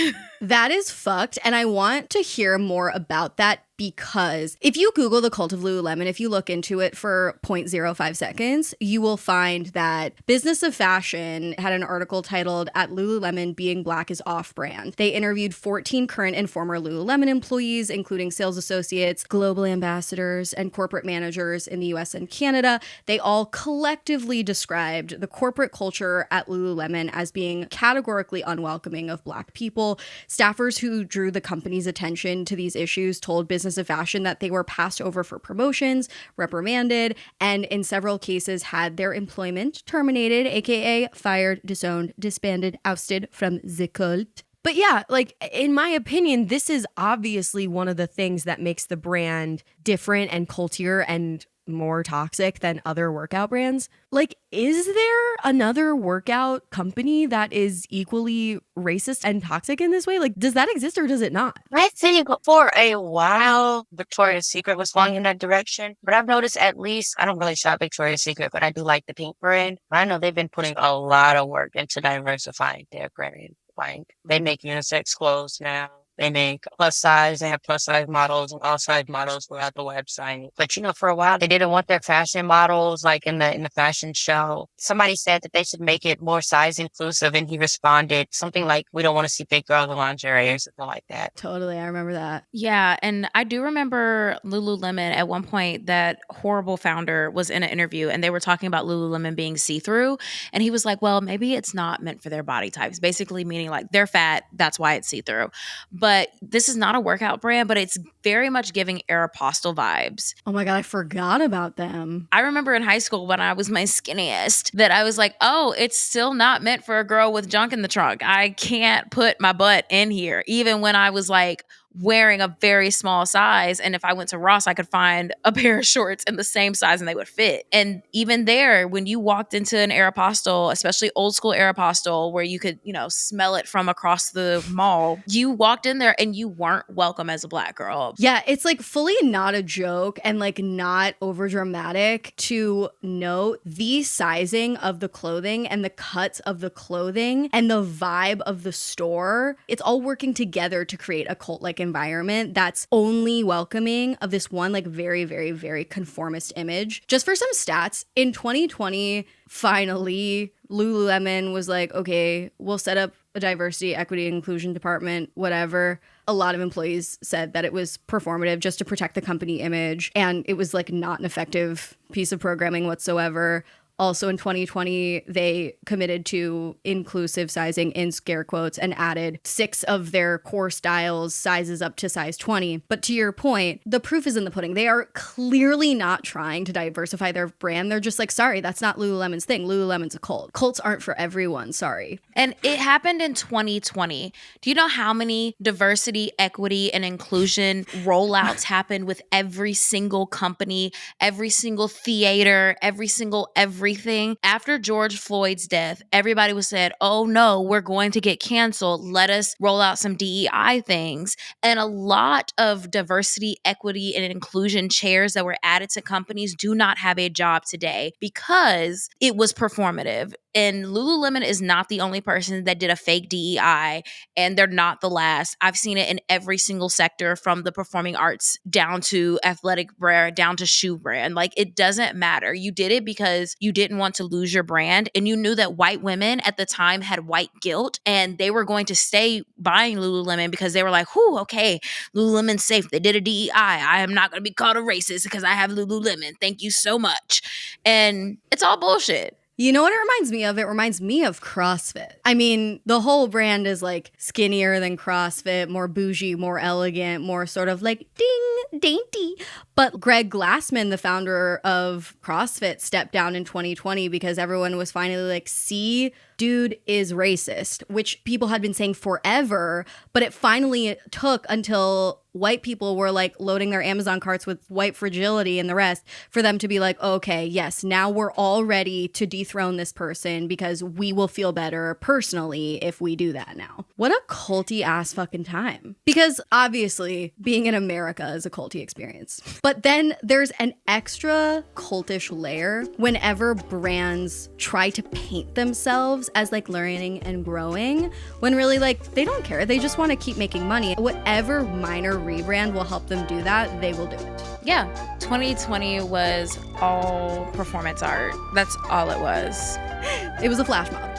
That is fucked. And I want to hear more about that, because if you Google the Cult of Lululemon, if you look into it for 0.05 seconds, you will find that Business of Fashion had an article titled "At Lululemon, Being Black is Off-Brand." They interviewed 14 current and former Lululemon employees, including sales associates, global ambassadors, and corporate managers in the US and Canada. They all collectively described the corporate culture at Lululemon as being categorically unwelcoming of Black people. Staffers who drew the company's attention to these issues told Business of Fashion that they were passed over for promotions, reprimanded, and in several cases had their employment terminated, aka fired, disowned, disbanded, ousted from the cult. But yeah, like in my opinion, this is obviously one of the things that makes the brand different and cultier and more toxic than other workout brands. Like, is there another workout company that is equally racist and toxic in this way? Like, does that exist or does it not? I think for a while, Victoria's Secret was going in that direction. But I've noticed, at least, I don't really shop Victoria's Secret, but I do like the pink brand. I know they've been putting a lot of work into diversifying their brand. Like, they make unisex clothes now. They make plus size. They have plus size models and all size models throughout the website. But for a while they didn't want their fashion models like in the fashion show. Somebody said that they should make it more size inclusive, and he responded something like, "We don't want to see big girls in lingerie," or something like that. Totally, I remember that. Yeah, and I do remember Lululemon at one point. That horrible founder was in an interview, and they were talking about Lululemon being see-through, and he was like, "Well, maybe it's not meant for their body types," basically meaning like they're fat, that's why it's see-through. But this is not a workout brand, but it's very much giving Aeropostale vibes. Oh my God, I forgot about them. I remember in high school when I was my skinniest that I was like, oh, it's still not meant for a girl with junk in the trunk. I can't put my butt in here. Even when I was like wearing a very small size, and if I went to Ross, I could find a pair of shorts in the same size and they would fit. And even there, when you walked into an Aeropostale, especially old school Aeropostale, where you could, smell it from across the mall, you walked in there and you weren't welcome as a Black girl. Yeah, it's like fully not a joke and like not over dramatic to note the sizing of the clothing and the cuts of the clothing and the vibe of the store. It's all working together to create a cult-like environment that's only welcoming of this one like very, very, very conformist image. Just for some stats, in 2020, finally, Lululemon was like, okay, we'll set up a diversity, equity, inclusion department, whatever. A lot of employees said that it was performative just to protect the company image, and it was like not an effective piece of programming whatsoever. Also in 2020, they committed to inclusive sizing in scare quotes and added 6 of their core styles sizes up to size 20. But to your point, the proof is in the pudding. They are clearly not trying to diversify their brand. They're just like, sorry, that's not Lululemon's thing. Lululemon's a cult. Cults aren't for everyone. Sorry. And it happened in 2020. Do you know how many diversity, equity, and inclusion rollouts happened with every single company, every single theater, every everything. After George Floyd's death, everybody was said, oh no, we're going to get canceled. Let us roll out some DEI things. And a lot of diversity, equity, and inclusion chairs that were added to companies do not have a job today because it was performative. And Lululemon is not the only person that did a fake DEI, and they're not the last. I've seen it in every single sector, from the performing arts down to athletic brand, down to shoe brand. Like, it doesn't matter. You did it because you didn't want to lose your brand, and you knew that white women at the time had white guilt, and they were going to stay buying Lululemon because they were like, whew, okay, Lululemon's safe. They did a DEI. I am not going to be called a racist because I have Lululemon. Thank you so much. And it's all bullshit. You know what it reminds me of? It reminds me of CrossFit. I mean, the whole brand is like skinnier than CrossFit, more bougie, more elegant, more sort of like ding, dainty. But Greg Glassman, the founder of CrossFit, stepped down in 2020 because everyone was finally like, see, dude is racist, which people had been saying forever. But it finally took until white people were like loading their Amazon carts with white fragility and the rest for them to be like, okay, yes, now we're all ready to dethrone this person because we will feel better personally if we do that now. What a culty ass fucking time. Because obviously being in America is a culty experience. But then there's an extra cultish layer whenever brands try to paint themselves as like learning and growing, when really like they don't care. They just want to keep making money. Whatever minor rebrand will help them do that, they will do it. Yeah, 2020 was all performance art. That's all it was. It was a flash mob.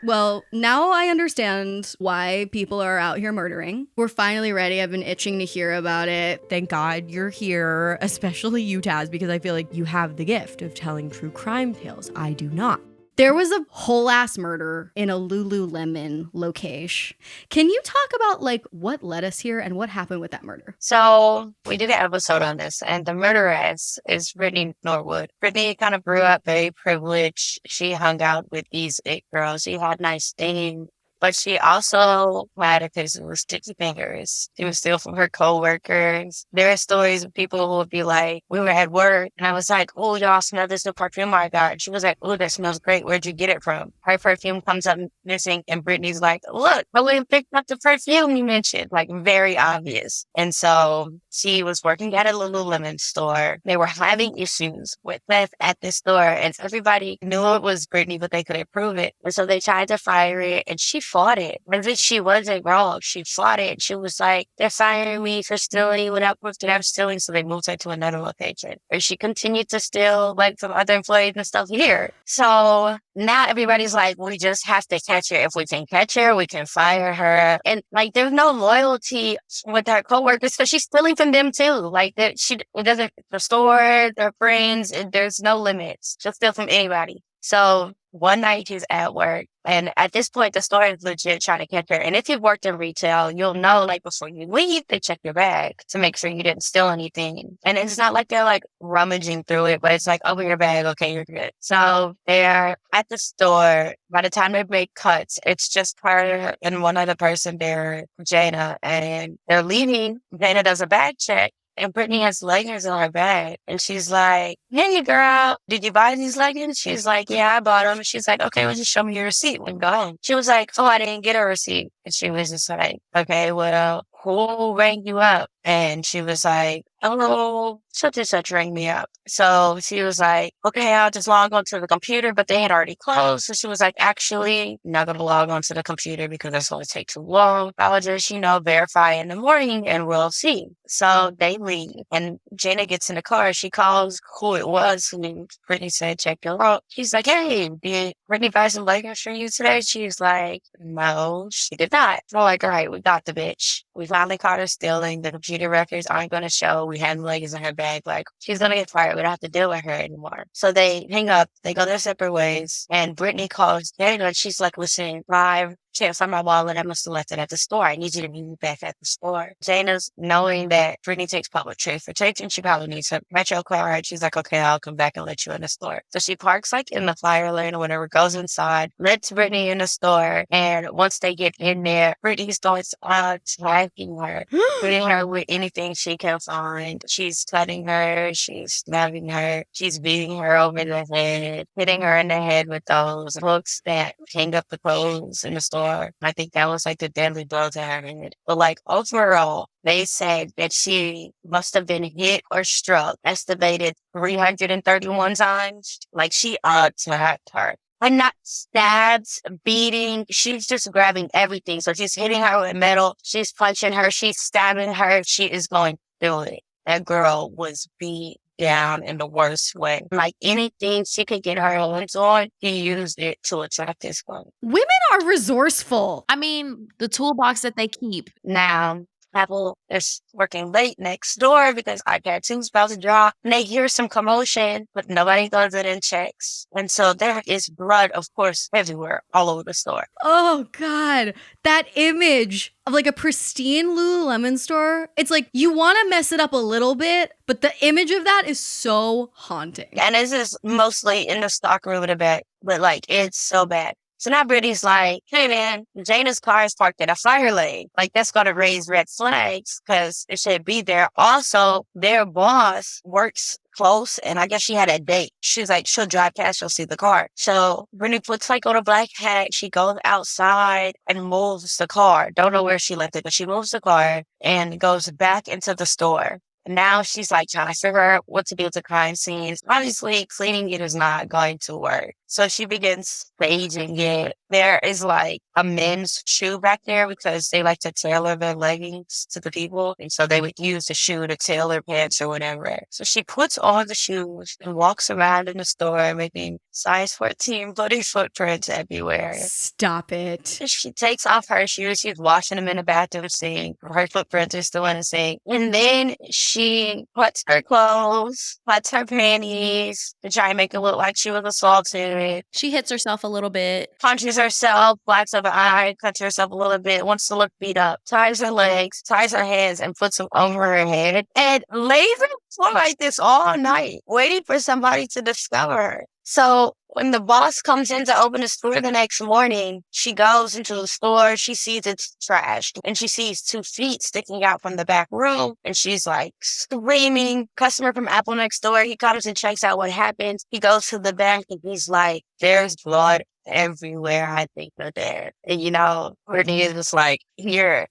Well, now I understand why people are out here murdering. We're finally ready. I've been itching to hear about it. Thank God you're here, especially you, Taz, because I feel like you have the gift of telling true crime tales. I do not. There was a whole ass murder in a Lululemon location. Can you talk about like what led us here and what happened with that murder? So we did an episode on this, and the murderess is Brittany Norwood. Brittany kind of grew up very privileged. She hung out with these it girls. She had nice things. But she also had a case of sticky fingers. She would steal from her coworkers. There are stories of people who would be like, we were at work, and I was like, oh, y'all smell this new perfume I got. She was like, oh, that smells great. Where'd you get it from? Her perfume comes up missing, and Brittany's like, look, I went and picked up the perfume you mentioned. Like, very obvious. And so she was working at a Lululemon store. They were having issues with theft at the store, and everybody knew it was Brittany, but they couldn't prove it. And so they tried to fire it, and she fought it. As if she wasn't wrong. She fought it. She was like, they're firing me for stealing without proof that I'm stealing. So they moved her to another location. Or she continued to steal like from other employees and stuff here. So now everybody's like, we just have to catch her. If we can catch her, we can fire her. And like, there's no loyalty with her coworkers, so she's stealing from them too. Like it doesn't restore their friends. There's no limits. She'll steal from anybody. So one night she's at work, and at this point, the store is legit trying to catch her. And if you've worked in retail, you'll know, like, before you leave, they check your bag to make sure you didn't steal anything. And it's not like they're, like, rummaging through it, but it's like, open your bag, okay, you're good. So they're at the store. By the time they make cuts, it's just her and one other person there, Jana, and they're leaving. Jana does a bag check. And Brittany has leggings in her bag. And she's like, hey, girl, did you buy these leggings? She's like, yeah, I bought them. She's like, okay, well, just show me your receipt and go home. She was like, oh, I didn't get a receipt. And she was just like, okay, well, who rang you up? And she was like, oh, such and such rang me up. So she was like, okay, I'll just log on to the computer, but they had already closed. So she was like, actually, I'm not going to log on to the computer because that's going to take too long. I'll just, verify in the morning and we'll see. So they leave, and Jana gets in the car. She calls who it was, who Brittany said, check your out. She's like, hey, did Brittany buy some leggings for you today? She's like, no, she did not. So like, all right, we got the bitch. We finally caught her stealing. The computer records aren't going to show. We had leggings in her bag. Like, she's going to get fired. We don't have to deal with her anymore. So they hang up. They go their separate ways. And Brittany calls Jana, and she's like, listen, 5 she has on my wallet. I must have left it at the store. I need you to meet me back at the store. Jana's knowing that Brittany takes public transportation. She probably needs a metro card. She's like, okay, I'll come back and let you in the store. So she parks like in the flyer lane or whatever, goes inside, lets Brittany in the store. And once they get in there, Brittany starts attacking her, hitting her with anything she can find. She's cutting her. She's stabbing her. She's beating her over the head, hitting her in the head with those hooks that hang up the clothes in the store. I think that was like the deadly blow to her head. But like overall, they said that she must have been hit or struck, estimated 331 times. Like she attacked her. And not stabs, beating. She's just grabbing everything. So she's hitting her with metal. She's punching her. She's stabbing her. She is going through it. That girl was beat down in the worst way. Like anything she could get her hands on, she used it to attack this girl. Women are resourceful. I mean, the toolbox that they keep. Now, Apple is working late next door because iPad 2 is about to drop. And they hear some commotion, but nobody goes in and checks. And so there is blood, of course, everywhere, all over the store. Oh, God. That image of like a pristine Lululemon store. It's like you want to mess it up a little bit, but the image of that is so haunting. And this is mostly in the stock room of the back, but like it's so bad. So now Brittany's like, hey man, Jana's car is parked in a fire lane. Like that's going to raise red flags because it should be there. Also, their boss works close and I guess she had a date. She's like, she'll drive past, she'll see the car. So Brittany puts like on a black hat. She goes outside and moves the car. Don't know where she left it, but she moves the car and goes back into the store. Now she's like trying to figure out what to do with the crime scenes. Obviously, cleaning it is not going to work. So she begins staging it. There is like a men's shoe back there because they like to tailor their leggings to the people. And so they would use the shoe to tailor pants or whatever. So she puts on the shoes and walks around in the store making size 14 bloody footprints everywhere. Stop it. She takes off her shoes. She's washing them in the bathroom sink. Her footprints are still in the sink. And then she puts her clothes, puts her panties to try and make it look like she was assaulted. She hits herself a little bit. Punches herself, blacks up her eye, cuts herself a little bit, wants to look beat up, ties her legs, ties her hands, and puts them over her head. And lays her floor like this all night, waiting for somebody to discover her. So when the boss comes in to open the store the next morning, she goes into the store. She sees it's trashed and she sees 2 feet sticking out from the back room. And she's like screaming. Customer from Apple next door. He comes and checks out what happened. He goes to the back and he's like, there's blood everywhere. I think they're dead. And you know, Brittany is just like here,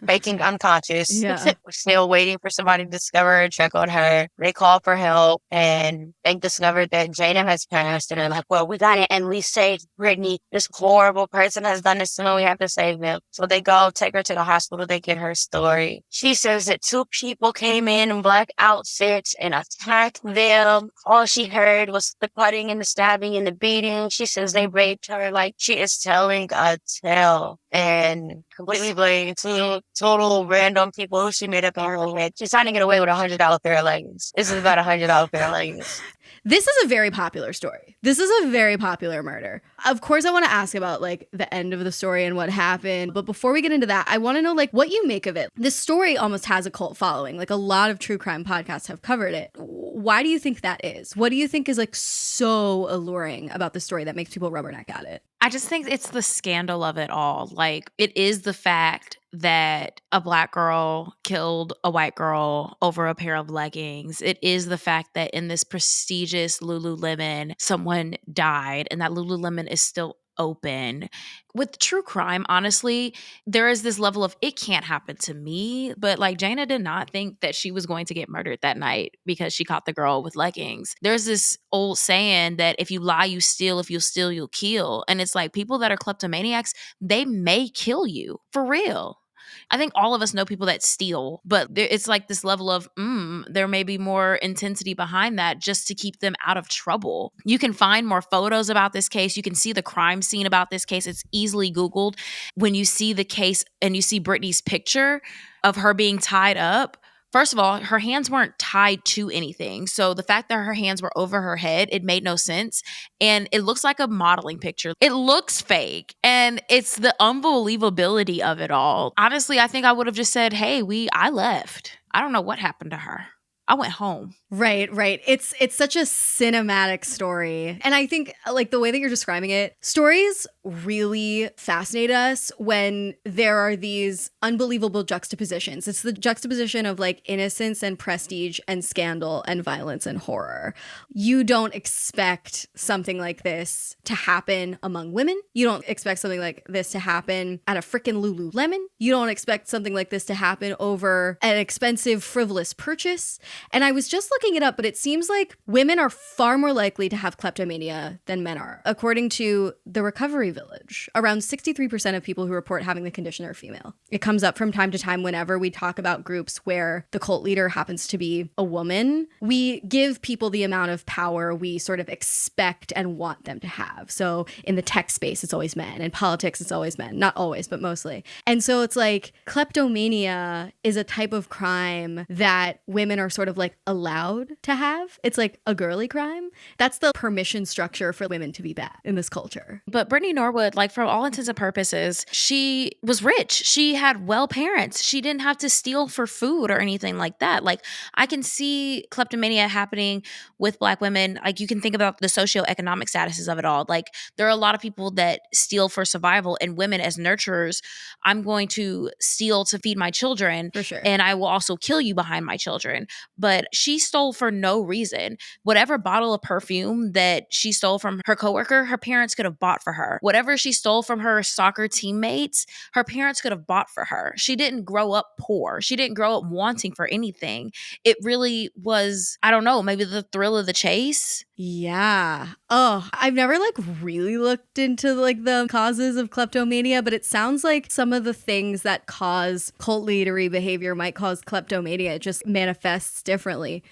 faking unconscious. Yeah. Still waiting for somebody to discover her, check on her. They call for help and they discover that Jada has passed. And they're like, well, we gotta at least save Brittany. This horrible person has done this to me. We have to save them. So they go take her to the hospital. They get her story. She says that 2 people came in black outfits and attacked them. All she heard was the cutting and the stabbing and the beating. She says they raped her. Like she is telling a tale and completely blaming 2 total random people who she made up in her head. She's trying to get away with $100 pair of leggings. This is about $100 pair of leggings. This is a very popular story. This is a very popular murder. Of course, I want to ask about like the end of the story and what happened. But before we get into that, I want to know like what you make of it. This story almost has a cult following. Like a lot of true crime podcasts have covered it. Why do you think that is? What do you think is like so alluring about the story that makes people rubberneck at it? I just think it's the scandal of it all. Like, it is the fact that a Black girl killed a white girl over a pair of leggings. It is the fact that in this prestigious Lululemon, someone died and that Lululemon is still open. With true crime, honestly, there is this level of it can't happen to me, but like Jana did not think that she was going to get murdered that night because she caught the girl with leggings. There's this old saying that if you lie, you steal. If you steal, you'll kill. And it's like people that are kleptomaniacs, they may kill you for real. I think all of us know people that steal, but it's like this level of, there may be more intensity behind that just to keep them out of trouble. You can find more photos about this case. You can see the crime scene about this case. It's easily Googled. When you see the case and you see Brittany's picture of her being tied up, First of all, her hands weren't tied to anything. So the fact that her hands were over her head, it made no sense. And it looks like a modeling picture. It looks fake. And it's the unbelievability of it all. Honestly, I think I would have just said, hey, I left. I don't know what happened to her. I went home. Right. It's such a cinematic story. And I think like the way that you're describing it, stories really fascinate us when there are these unbelievable juxtapositions. It's the juxtaposition of like innocence and prestige and scandal and violence and horror. You don't expect something like this to happen among women. You don't expect something like this to happen at a frickin' Lululemon. You don't expect something like this to happen over an expensive, frivolous purchase. And I was just looking it up, but it seems like women are far more likely to have kleptomania than men are. According to the Recovery Village, around 63% of people who report having the condition are female. It comes up from time to time whenever we talk about groups where the cult leader happens to be a woman. We give people the amount of power we sort of expect and want them to have. So in the tech space, it's always men. In politics, it's always men. Not always, but mostly. And so it's like kleptomania is a type of crime that women are sort of like allowed to have. It's like a girly crime. That's the permission structure for women to be bad in this culture. But Brittany Norwood, like for all intents and purposes, she was rich. She had well parents. She didn't have to steal for food or anything like that. Like I can see kleptomania happening with Black women. Like you can think about the socioeconomic statuses of it all. Like there are a lot of people that steal for survival, and women as nurturers, I'm going to steal to feed my children. For sure. And I will also kill you behind my children. But she stole for no reason. Whatever bottle of perfume that she stole from her coworker, her parents could have bought for her. Whatever she stole from her soccer teammates, her parents could have bought for her. She didn't grow up poor. She didn't grow up wanting for anything. It really was, I don't know, maybe the thrill of the chase. Yeah. Oh, I've never like really looked into like the causes of kleptomania, but it sounds like some of the things that cause cult leadery behavior might cause kleptomania. It just manifests differently.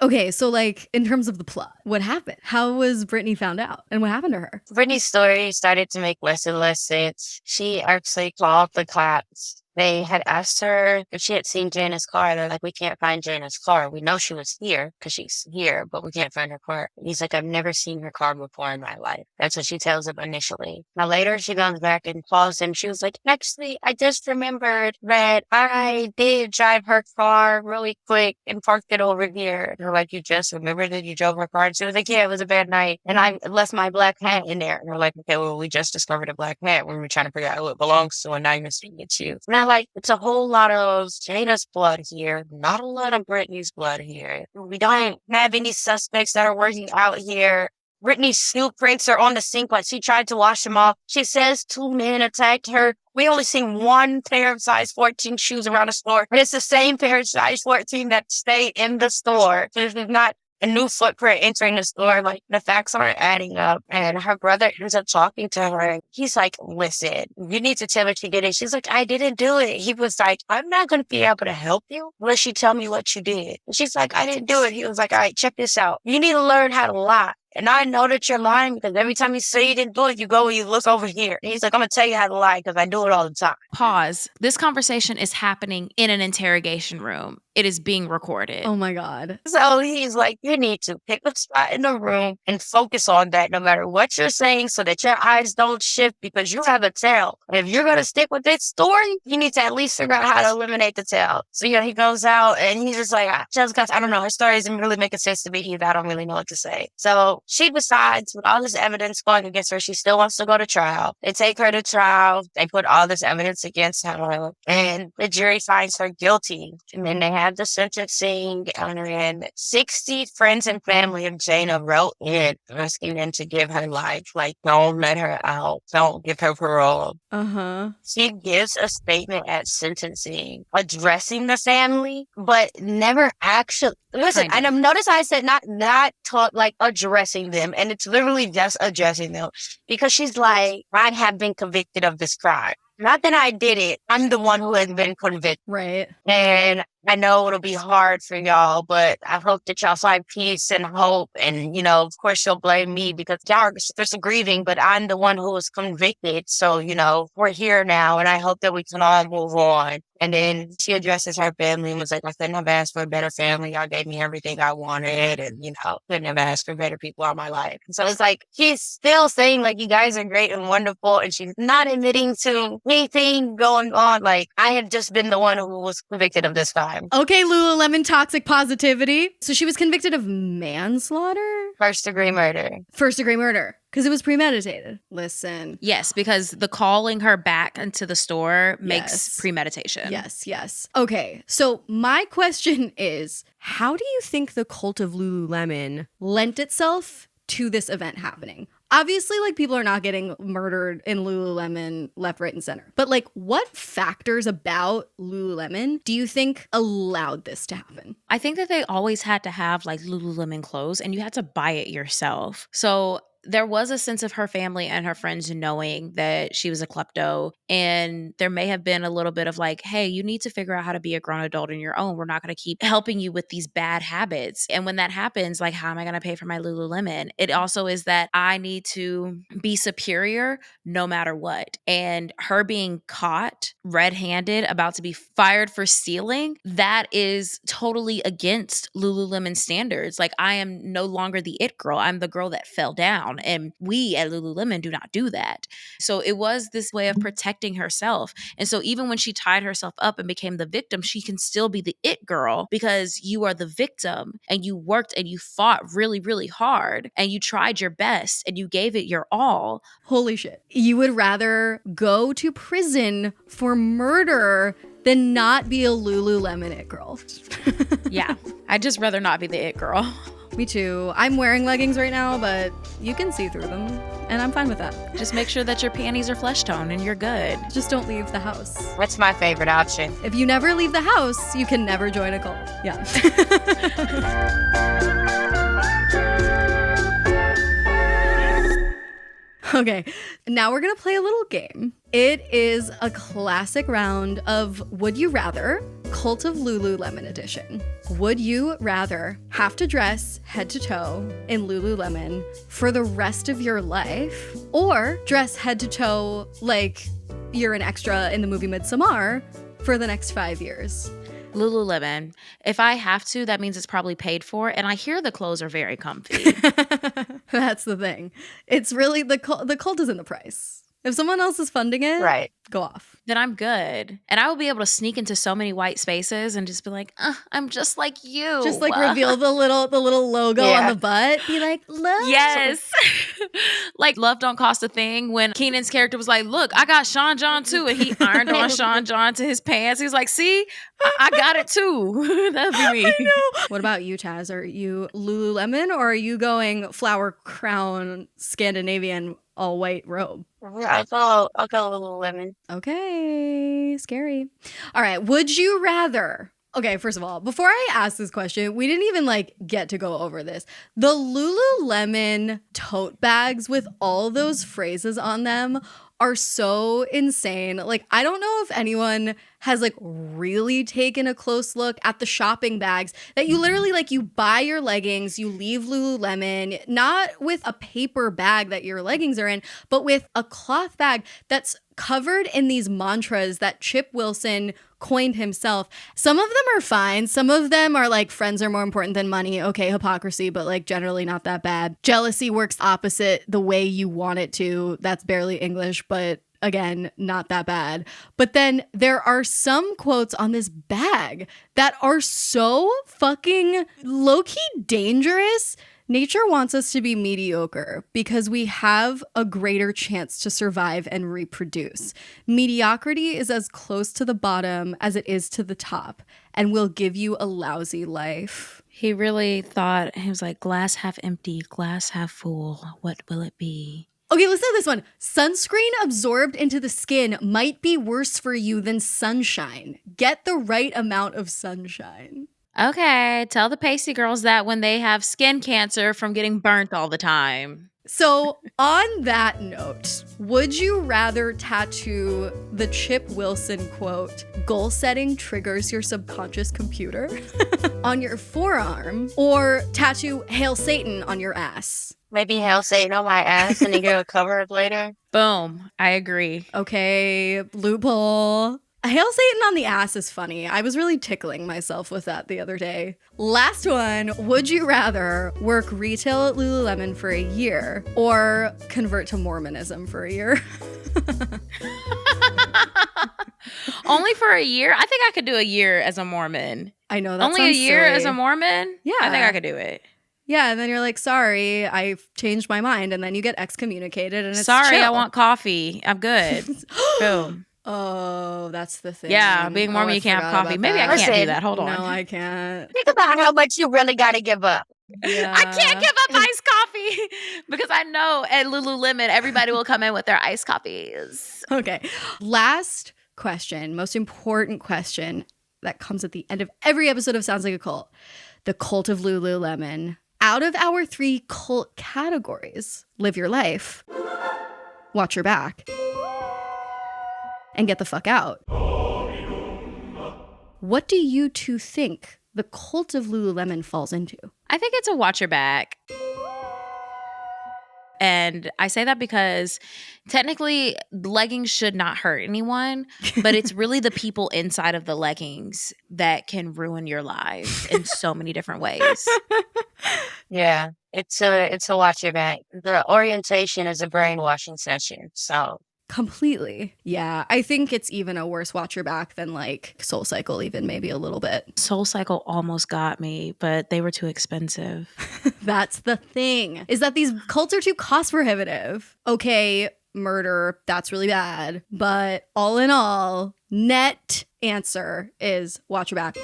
Okay, so like in terms of the plot, what happened? How was Brittany found out and what happened to her? Brittany's story started to make less and less sense. She actually called the cops. They had asked her if she had seen Jana's car. They're like, we can't find Jana's car. We know she was here because she's here, but we can't find her car. And he's like, I've never seen her car before in my life. That's what she tells him initially. Now later she comes back and calls him. She was like, actually, I just remembered that I did drive her car really quick and parked it over here. And they're like, you just remembered that you drove her car? And she was like, yeah, it was a bad night. And I left my black hat in there. And they're like, okay, well, we just discovered a black hat. We were trying to figure out who it belongs to, and now you're saying it's you. Now, like, it's a whole lot of Jada's blood here, not a lot of Brittany's blood here. We don't have any suspects that are working out here. Brittany's shoe prints are on the sink, like she tried to wash them off. She says 2 men attacked her. We only seen one pair of size 14 shoes around the store, but it's the same pair of size 14 that stayed in the store. This is not a new footprint entering the store. Like, the facts aren't adding up. And her brother ends up talking to her. He's like, listen, you need to tell me she did it. She's like, I didn't do it. He was like, I'm not going to be able to help you unless you tell me what you did. And she's like, I didn't do it. He was like, all right, check this out. You need to learn how to lie. And I know that you're lying because every time you say you didn't do it, you go and you look over here. And he's like, I'm going to tell you how to lie because I do it all the time. Pause. This conversation is happening in an interrogation room. It is being recorded. Oh my God. So he's like, you need to pick a spot in the room and focus on that no matter what you're saying so that your eyes don't shift because you have a tail. And if you're going to stick with this story, you need to at least figure out how to eliminate the tail. So, he goes out and he's just like, Jessica, I don't know. Her story isn't really making sense to me either. I don't really know what to say. So she decides with all this evidence going against her, she still wants to go to trial. They take her to trial. They put all this evidence against her and the jury finds her guilty. And then they have the sentencing, and 60 friends and family of Jana wrote in asking them to give her life. Like, don't let her out. Don't give her parole. She gives a statement at sentencing addressing the family, but never actually. Listen, and I've noticed I said not talk, like addressing them, and it's literally just addressing them because she's like, I have been convicted of this crime. Not that I did it. I'm the one who has been convicted. Right. And I know it'll be hard for y'all, but I hope that y'all find peace and hope. And, of course, you'll blame me because y'all are just grieving, but I'm the one who was convicted. So, we're here now, and I hope that we can all move on. And then she addresses her family and was like, I couldn't have asked for a better family. Y'all gave me everything I wanted. And, couldn't have asked for better people in my life. So it's like, she's still saying, like, you guys are great and wonderful. And she's not admitting to anything going on. Like, I have just been the one who was convicted of this crime. Okay, Lululemon toxic positivity. So she was convicted of manslaughter? First degree murder. First degree murder. Because it was premeditated. Listen. Yes, because the calling her back into the store makes premeditation. Yes. Okay, so my question is, how do you think the cult of Lululemon lent itself to this event happening? Obviously, like, people are not getting murdered in Lululemon left, right, and center. But, like, what factors about Lululemon do you think allowed this to happen? I think that they always had to have, like, Lululemon clothes, and you had to buy it yourself. So there was a sense of her family and her friends knowing that she was a klepto. And there may have been a little bit of like, hey, you need to figure out how to be a grown adult on your own. We're not going to keep helping you with these bad habits. And when that happens, like, how am I going to pay for my Lululemon? It also is that I need to be superior no matter what. And her being caught red-handed, about to be fired for stealing, that is totally against Lululemon standards. Like, I am no longer the it girl. I'm the girl that fell down. And we at Lululemon do not do that. So it was this way of protecting herself. And so even when she tied herself up and became the victim, she can still be the it girl because you are the victim and you worked and you fought really, really hard and you tried your best and you gave it your all. Holy shit. You would rather go to prison for murder than not be a Lululemon it girl. Yeah, I'd just rather not be the it girl. Me too. I'm wearing leggings right now, but you can see through them, and I'm fine with that. Just make sure that your panties are flesh tone and you're good. Just don't leave the house. What's my favorite option? If you never leave the house, you can never join a cult. Yeah. Okay, now we're gonna play a little game. It is a classic round of Would You Rather, Cult of Lululemon edition. Would you rather have to dress head to toe in Lululemon for the rest of your life, or dress head to toe like you're an extra in the movie Midsommar for the next 5 years? Lululemon. If I have to, that means it's probably paid for. And I hear the clothes are very comfy. That's the thing. It's really the cult is in the price. If someone else is funding it, right, go off. Then I'm good. And I will be able to sneak into so many white spaces and just be like, I'm just like you. Just like reveal the little logo on the butt. Be like, love. Yes. Like, love don't cost a thing. When Keenan's character was like, look, I got Sean John too. And he ironed on Sean John to his pants. He was like, see, I got it too. That'd be me. I know. What about you, Taz? Are you Lululemon or are you going flower crown Scandinavian all white robe? I'll go Lululemon. Okay, scary. All right, would you rather? Okay, first of all, before I ask this question, we didn't even get to go over this. The Lululemon tote bags with all those phrases on them are so insane. I don't know if anyone has really taken a close look at the shopping bags that you literally you buy your leggings, you leave Lululemon, not with a paper bag that your leggings are in, but with a cloth bag that's covered in these mantras that Chip Wilson coined himself. Some of them are fine. Some of them are friends are more important than money. Okay, hypocrisy, but generally not that bad. Jealousy works opposite the way you want it to. That's barely English, but again, not that bad. But then there are some quotes on this bag that are so fucking low-key dangerous. Nature wants us to be mediocre because we have a greater chance to survive and reproduce. Mediocrity is as close to the bottom as it is to the top and will give you a lousy life. He really thought, he was like, glass half empty, glass half full. What will it be? Okay, listen to this one. Sunscreen absorbed into the skin might be worse for you than sunshine. Get the right amount of sunshine. Okay, tell the pasty girls that when they have skin cancer from getting burnt all the time. So, on that note, would you rather tattoo the Chip Wilson quote, "Goal setting triggers your subconscious computer," on your forearm, or tattoo "Hail Satan" on your ass? Maybe Hail Satan on my ass and then get a cover later. Boom. I agree. Okay, loophole. Hail Satan on the ass is funny. I was really tickling myself with that the other day. Last one. Would you rather work retail at Lululemon for a year or convert to Mormonism for a year? Only for a year? I think I could do a year as a Mormon. I know that Only a sounds year silly. as a Mormon? Yeah. I think I could do it. Yeah, and then you're like, sorry, I've changed my mind, and then you get excommunicated, and it's Sorry, chill. I want coffee. I'm good. Boom. Oh, that's the thing. Yeah, being Mormon, I you can't have forgot coffee. about Maybe that. I can't do Listen, that. Hold on. No, I can't. Think about how much you really got to give up. Yeah. I can't give up iced coffee because I know at Lululemon, everybody will come in with their iced coffees. Okay. Last question, most important question that comes at the end of every episode of Sounds Like a Cult. The Cult of Lululemon. Out of our 3 cult categories, live your life, watch your back, and get the fuck out. What do you two think the Cult of Lululemon falls into? I think it's a watch your back. And I say that because technically leggings should not hurt anyone, but it's really the people inside of the leggings that can ruin your life in so many different ways. Yeah, it's a watch your back. The orientation is a brainwashing session. So Completely. Yeah. I think it's even a worse watch your back than like Soul Cycle, even maybe a little bit. Soul Cycle almost got me, but they were too expensive. That's the thing, is that these cults are too cost prohibitive. Okay, murder, that's really bad. But all in all, net answer is watch your back.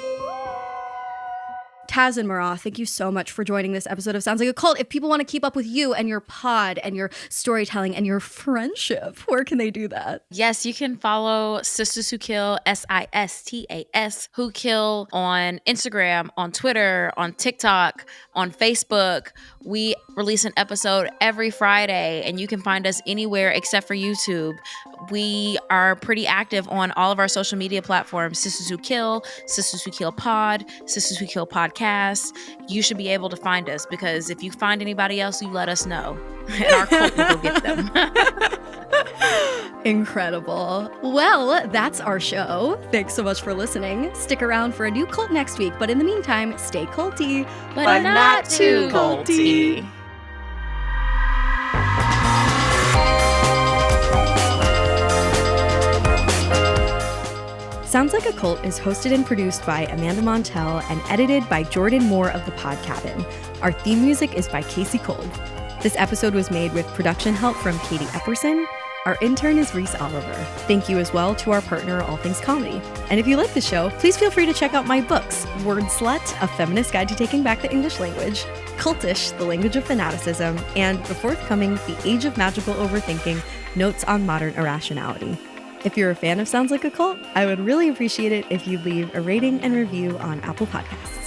Taz and Marah, thank you so much for joining this episode of Sounds Like a Cult. If people want to keep up with you and your pod and your storytelling and your friendship, where can they do that? Yes, you can follow Sistas Who Kill, Sistas Who Kill on Instagram, on Twitter, on TikTok, on Facebook. We release an episode every Friday, and you can find us anywhere except for YouTube. We are pretty active on all of our social media platforms: Sistas Who Kill, Sistas Who Kill Pod, Sistas Who Kill Podcast. You should be able to find us, because if you find anybody else, you let us know, and our cult will go get them. Incredible. Well, that's our show. Thanks so much for listening. Stick around for a new cult next week, but in the meantime, stay culty, But not too culty. Sounds Like a Cult is hosted and produced by Amanda Montel and edited by Jordan Moore of The Pod Cabin. Our theme music is by Casey Kolb. This episode was made with production help from Katie Epperson. Our intern is Reese Oliver. Thank you as well to our partner, All Things Comedy. And if you like the show, please feel free to check out my books, Word Slut, A Feminist Guide to Taking Back the English Language, Cultish, The Language of Fanaticism, and the forthcoming The Age of Magical Overthinking, Notes on Modern Irrationality. If you're a fan of Sounds Like a Cult, I would really appreciate it if you'd leave a rating and review on Apple Podcasts.